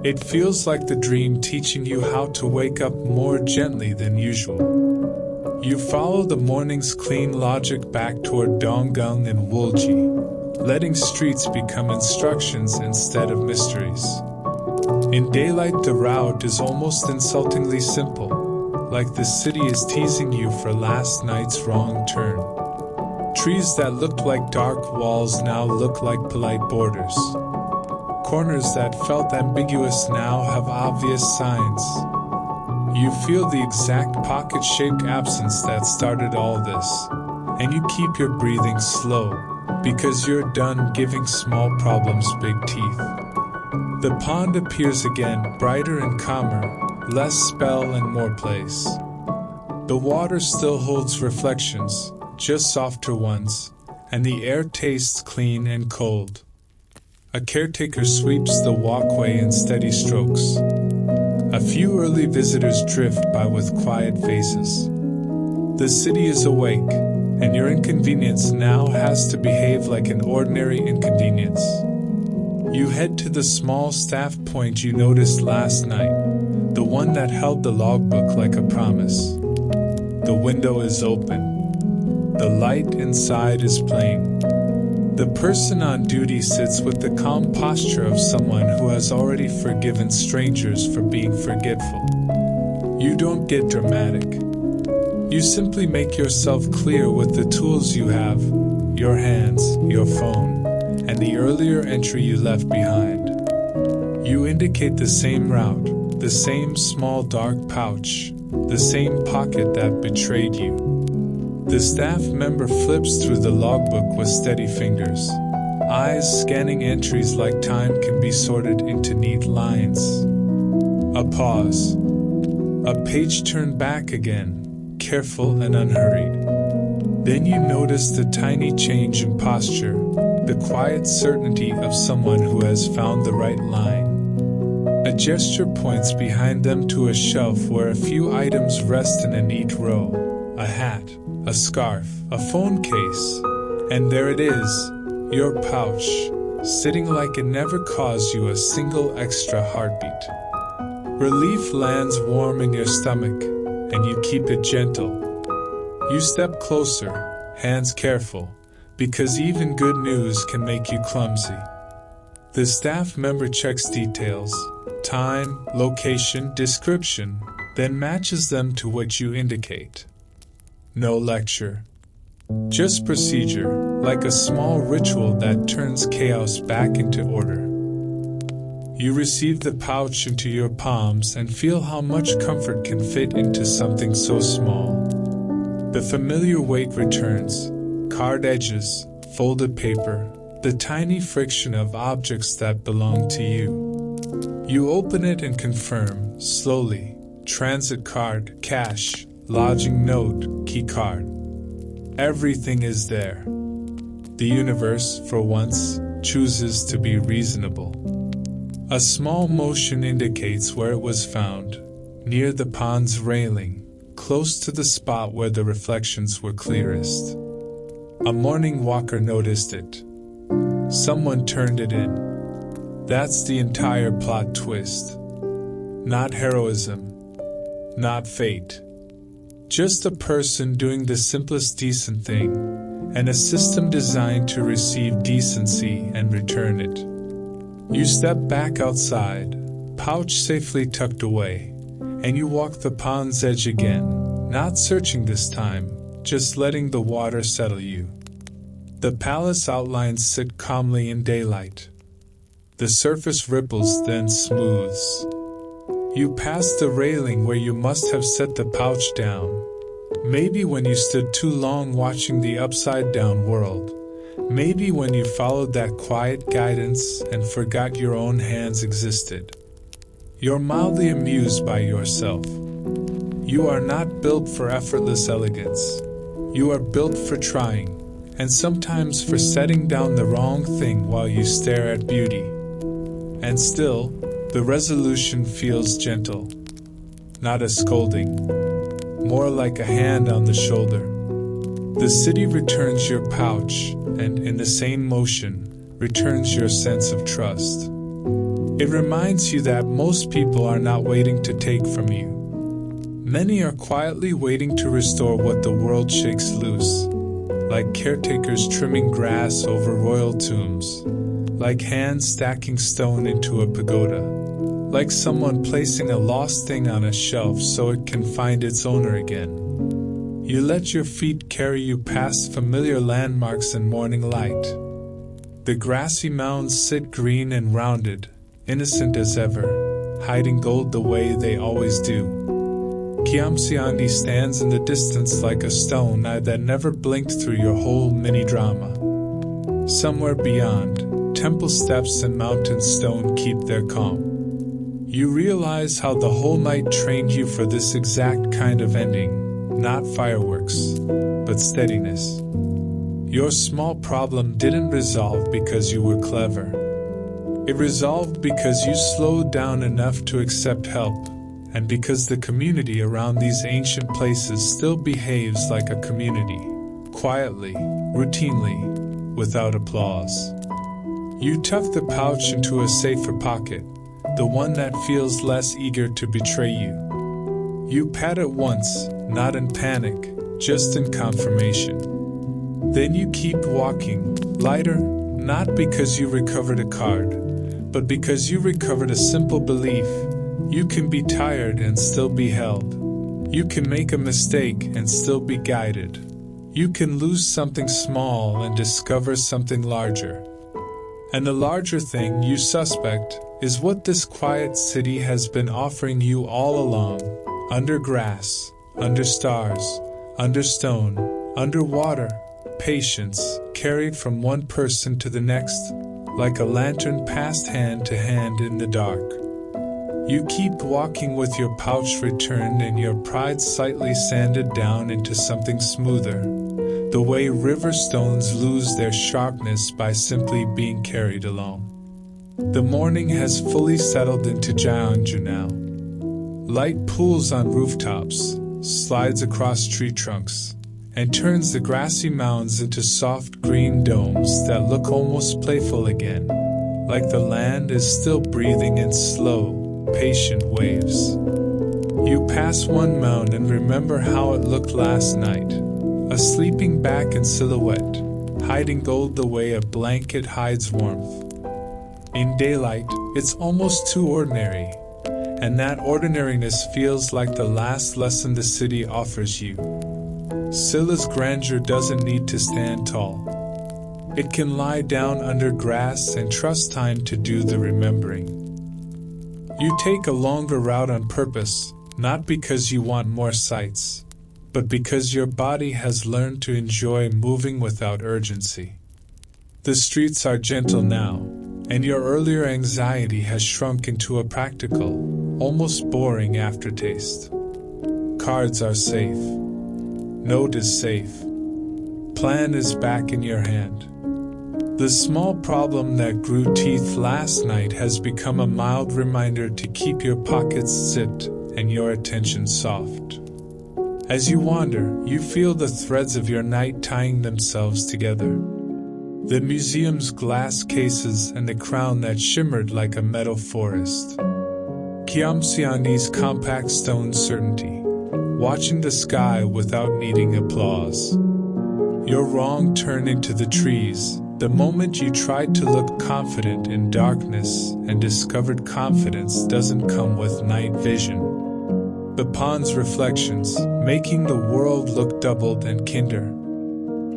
It feels like the dream teaching you how to wake up more gently than usual. You follow the morning's clean logic back toward Donggung and Wulji, letting streets become instructions instead of mysteries. In daylight, the route is almost insultingly simple, like the city is teasing you for last night's wrong turn. Trees that looked like dark walls now look like polite borders. Corners that felt ambiguous now have obvious signs. You feel the exact pocket-shaped absence that started all this, and you keep your breathing slow, because you're done giving small problems big teeth. The pond appears again, brighter and calmer, less spell and more place. The water still holds reflections, just softer ones, and the air tastes clean and cold. A caretaker sweeps the walkway in steady strokes. A few early visitors drift by with quiet faces. The city is awake, and your inconvenience now has to behave like an ordinary inconvenience. You head to the small staff point you noticed last night, the one that held the logbook like a promise. The window is open. The light inside is playing. The person on duty sits with the calm posture of someone who has already forgiven strangers for being forgetful. You don't get dramatic. You simply make yourself clear with the tools you have, your hands, your phone, and the earlier entry you left behind. You indicate the same route, the same small dark pouch, the same pocket that betrayed you. The staff member flips through the logbook with steady fingers, eyes scanning entries like time can be sorted into neat lines. A pause. A page turned back again, careful and unhurried. Then you notice the tiny change in posture, the quiet certainty of someone who has found the right line. A gesture points behind them to a shelf where a few items rest in a neat row. A hat, a scarf, a phone case, and there it is, your pouch, sitting like it never caused you a single extra heartbeat. Relief lands warm in your stomach, and you keep it gentle. You step closer, hands careful, because even good news can make you clumsy. The staff member checks details, time, location, description, then matches them to what you indicate. No lecture. Just procedure, like a small ritual that turns chaos back into order. You receive the pouch into your palms and feel how much comfort can fit into something so small. The familiar weight returns, card edges, folded paper, the tiny friction of objects that belong to you. You open it and confirm, slowly, transit card, cash, lodging note, key card. Everything is there. The universe, for once, chooses to be reasonable. A small motion indicates where it was found, near the pond's railing, close to the spot where the reflections were clearest. A morning walker noticed it. Someone turned it in. That's the entire plot twist. Not heroism. Not fate. Just a person doing the simplest decent thing, and a system designed to receive decency and return it. You step back outside, pouch safely tucked away, and you walk the pond's edge again, not searching this time, just letting the water settle you. The palace outlines sit calmly in daylight. The surface ripples, then smooths. You pass the railing where you must have set the pouch down. Maybe when you stood too long watching the upside-down world. Maybe when you followed that quiet guidance and forgot your own hands existed. You're mildly amused by yourself. You are not built for effortless elegance. You are built for trying, and sometimes for setting down the wrong thing while you stare at beauty. And still, the resolution feels gentle. Not a scolding. More like a hand on the shoulder. The city returns your pouch, and in the same motion, returns your sense of trust. It reminds you that most people are not waiting to take from you. Many are quietly waiting to restore what the world shakes loose, like caretakers trimming grass over royal tombs, like hands stacking stone into a pagoda, like someone placing a lost thing on a shelf so it can find its owner again. You let your feet carry you past familiar landmarks in morning light. The grassy mounds sit green and rounded, innocent as ever, hiding gold the way they always do. Gyeongju stands in the distance like a stone eye that never blinked through your whole mini-drama. Somewhere beyond, temple steps and mountain stone keep their calm. You realize how the whole night trained you for this exact kind of ending, not fireworks, but steadiness. Your small problem didn't resolve because you were clever. It resolved because you slowed down enough to accept help, and because the community around these ancient places still behaves like a community, quietly, routinely, without applause. You tuck the pouch into a safer pocket, the one that feels less eager to betray you. You pat it once, not in panic, just in confirmation. Then you keep walking, lighter, not because you recovered a card, but because you recovered a simple belief. You can be tired and still be held. You can make a mistake and still be guided. You can lose something small and discover something larger. And the larger thing, you suspect, is what this quiet city has been offering you all along, under grass, under stars, under stone, under water, patience, carried from one person to the next, like a lantern passed hand to hand in the dark. You keep walking with your pouch returned and your pride slightly sanded down into something smoother, the way river stones lose their sharpness by simply being carried along. The morning has fully settled into Gyeongju now. Light pools on rooftops, slides across tree trunks, and turns the grassy mounds into soft green domes that look almost playful again, like the land is still breathing in slow, patient waves. You pass one mound and remember how it looked last night, a sleeping back in silhouette, hiding gold the way a blanket hides warmth. In daylight, it's almost too ordinary, and that ordinariness feels like the last lesson the city offers you. Silla's grandeur doesn't need to stand tall. It can lie down under grass and trust time to do the remembering. You take a longer route on purpose, not because you want more sights, but because your body has learned to enjoy moving without urgency. The streets are gentle now, and your earlier anxiety has shrunk into a practical, almost boring aftertaste. Cards are safe. Note is safe. Plan is back in your hand. The small problem that grew teeth last night has become a mild reminder to keep your pockets zipped and your attention soft. As you wander, you feel the threads of your night tying themselves together. The museum's glass cases and the crown that shimmered like a metal forest. Gyeongsu's compact stone certainty, watching the sky without needing applause. Your wrong turned into the trees the moment you tried to look confident in darkness and discovered confidence doesn't come with night vision. The pond's reflections, making the world look doubled and kinder.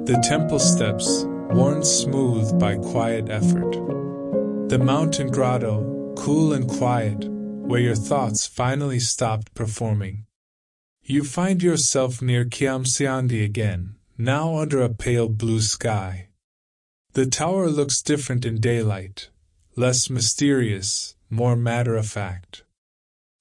The temple steps, worn smooth by quiet effort. The mountain grotto, cool and quiet, where your thoughts finally stopped performing. You find yourself near Gyeongju again, now under a pale blue sky. The tower looks different in daylight, less mysterious, more matter-of-fact.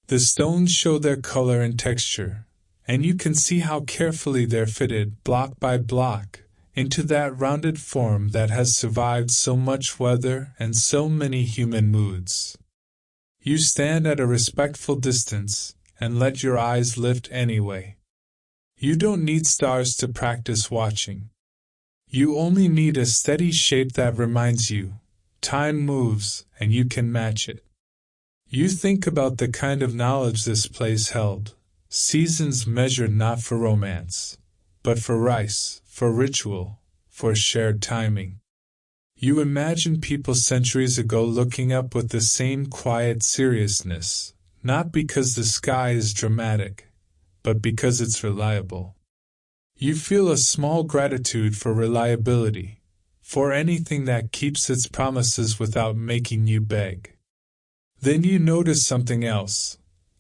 The stones show their color and texture, and you can see how carefully they're fitted, block by block, into that rounded form that has survived so much weather and so many human moods. You stand at a respectful distance and let your eyes lift anyway. You don't need stars to practice watching. You only need a steady shape that reminds you, time moves and you can match it. You think about the kind of knowledge this place held, seasons measured not for romance, but for rice, for ritual, for shared timing. You imagine people centuries ago looking up with the same quiet seriousness, not because the sky is dramatic, but because it's reliable. You feel a small gratitude for reliability, for anything that keeps its promises without making you beg. Then you notice something else,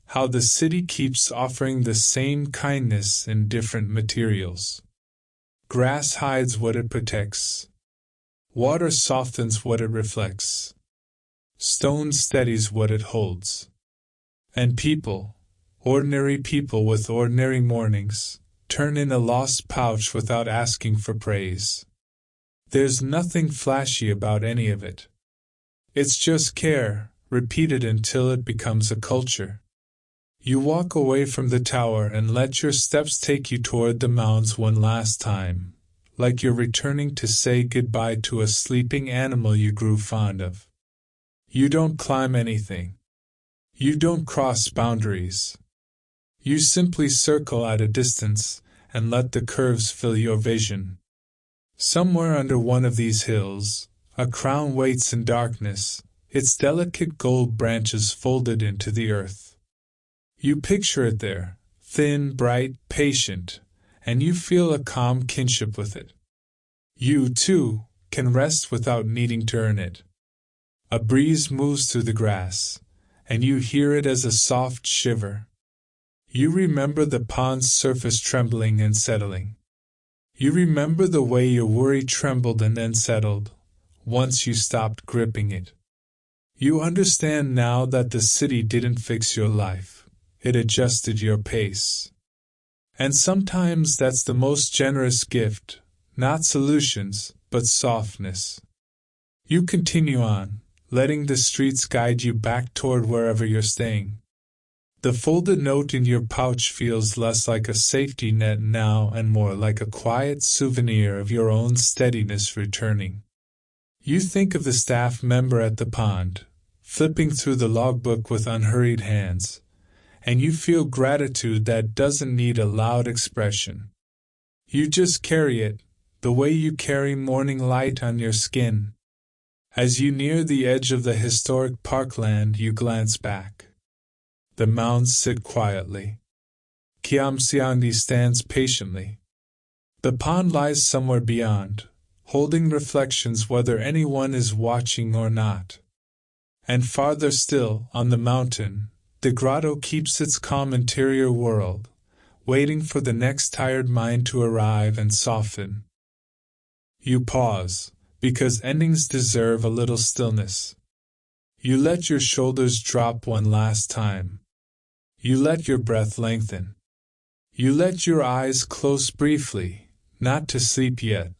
how the city keeps offering the same kindness in different materials. Grass hides what it protects. Water softens what it reflects. Stone steadies what it holds. And people, ordinary people with ordinary mornings, turn in a lost pouch without asking for praise. There's nothing flashy about any of it. It's just care, repeated until it becomes a culture. You walk away from the tower and let your steps take you toward the mounds one last time, like you're returning to say goodbye to a sleeping animal you grew fond of. You don't climb anything. You don't cross boundaries. You simply circle at a distance and let the curves fill your vision. Somewhere under one of these hills, a crown waits in darkness, its delicate gold branches folded into the earth. You picture it there, thin, bright, patient, and you feel a calm kinship with it. You, too, can rest without needing to earn it. A breeze moves through the grass, and you hear it as a soft shiver. You remember the pond's surface trembling and settling. You remember the way your worry trembled and then settled, once you stopped gripping it. You understand now that the city didn't fix your life, it adjusted your pace. And sometimes that's the most generous gift, not solutions, but softness. You continue on, letting the streets guide you back toward wherever you're staying. The folded note in your pouch feels less like a safety net now and more like a quiet souvenir of your own steadiness returning. You think of the staff member at the pond, flipping through the logbook with unhurried hands, and you feel gratitude that doesn't need a loud expression. You just carry it, the way you carry morning light on your skin. As you near the edge of the historic parkland, you glance back. The mounds sit quietly. Gyeongju stands patiently. The pond lies somewhere beyond, holding reflections whether anyone is watching or not. And farther still, on the mountain, the grotto keeps its calm interior world, waiting for the next tired mind to arrive and soften. You pause, because endings deserve a little stillness. You let your shoulders drop one last time. You let your breath lengthen. You let your eyes close briefly, not to sleep yet,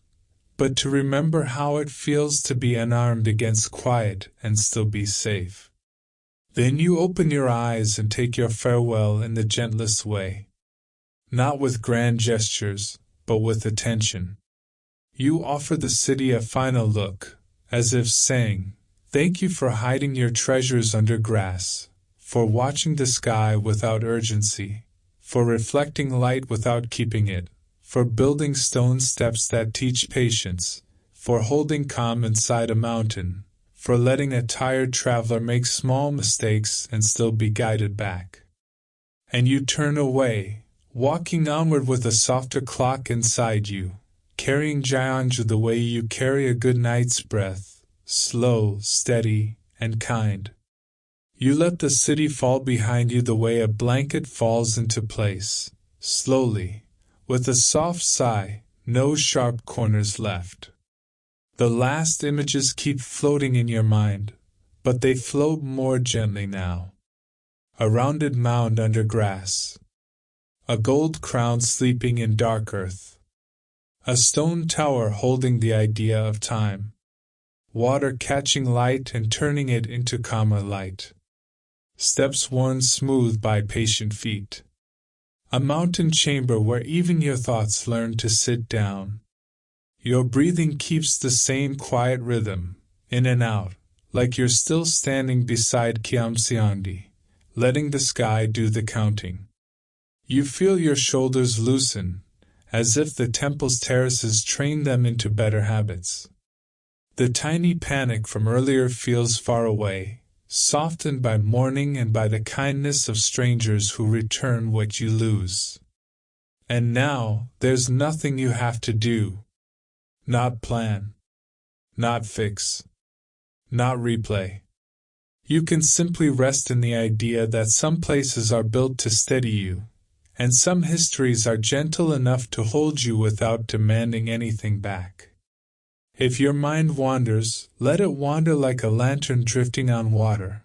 but to remember how it feels to be unarmed against quiet and still be safe. Then you open your eyes and take your farewell in the gentlest way. Not with grand gestures, but with attention. You offer the city a final look, as if saying, "Thank you for hiding your treasures under grass, for watching the sky without urgency, for reflecting light without keeping it, for building stone steps that teach patience, for holding calm inside a mountain, for letting a tired traveler make small mistakes and still be guided back. And you turn away, walking onward with a softer clock inside you, carrying Gyeongju the way you carry a good night's breath, slow, steady, and kind. You let the city fall behind you the way a blanket falls into place, slowly, with a soft sigh, no sharp corners left. The last images keep floating in your mind, but they float more gently now. A rounded mound under grass. A gold crown sleeping in dark earth. A stone tower holding the idea of time. Water catching light and turning it into calmer light. Steps worn smooth by patient feet. A mountain chamber where even your thoughts learn to sit down. Your breathing keeps the same quiet rhythm, in and out, like you're still standing beside Gyeongju, letting the sky do the counting. You feel your shoulders loosen, as if the temple's terraces trained them into better habits. The tiny panic from earlier feels far away, softened by morning and by the kindness of strangers who return what you lose. And now, there's nothing you have to do. Not plan. Not fix. Not replay. You can simply rest in the idea that some places are built to steady you, and some histories are gentle enough to hold you without demanding anything back. If your mind wanders, let it wander like a lantern drifting on water,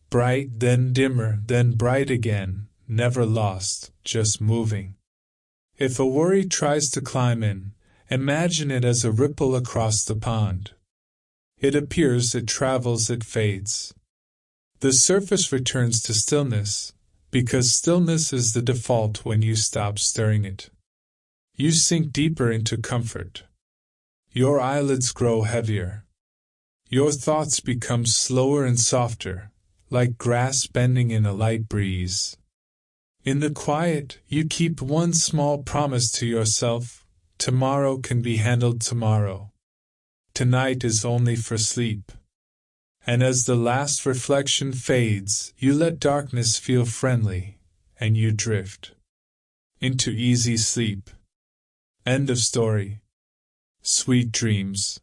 bright, then dimmer, then bright again, never lost, just moving. If a worry tries to climb in, imagine it as a ripple across the pond. It appears, it travels, it fades. The surface returns to stillness, because stillness is the default when you stop stirring it. You sink deeper into comfort. Your eyelids grow heavier. Your thoughts become slower and softer, like grass bending in a light breeze. In the quiet, you keep one small promise to yourself: tomorrow can be handled tomorrow. Tonight is only for sleep. And as the last reflection fades, you let darkness feel friendly, and you drift into easy sleep. End of story. Sweet dreams.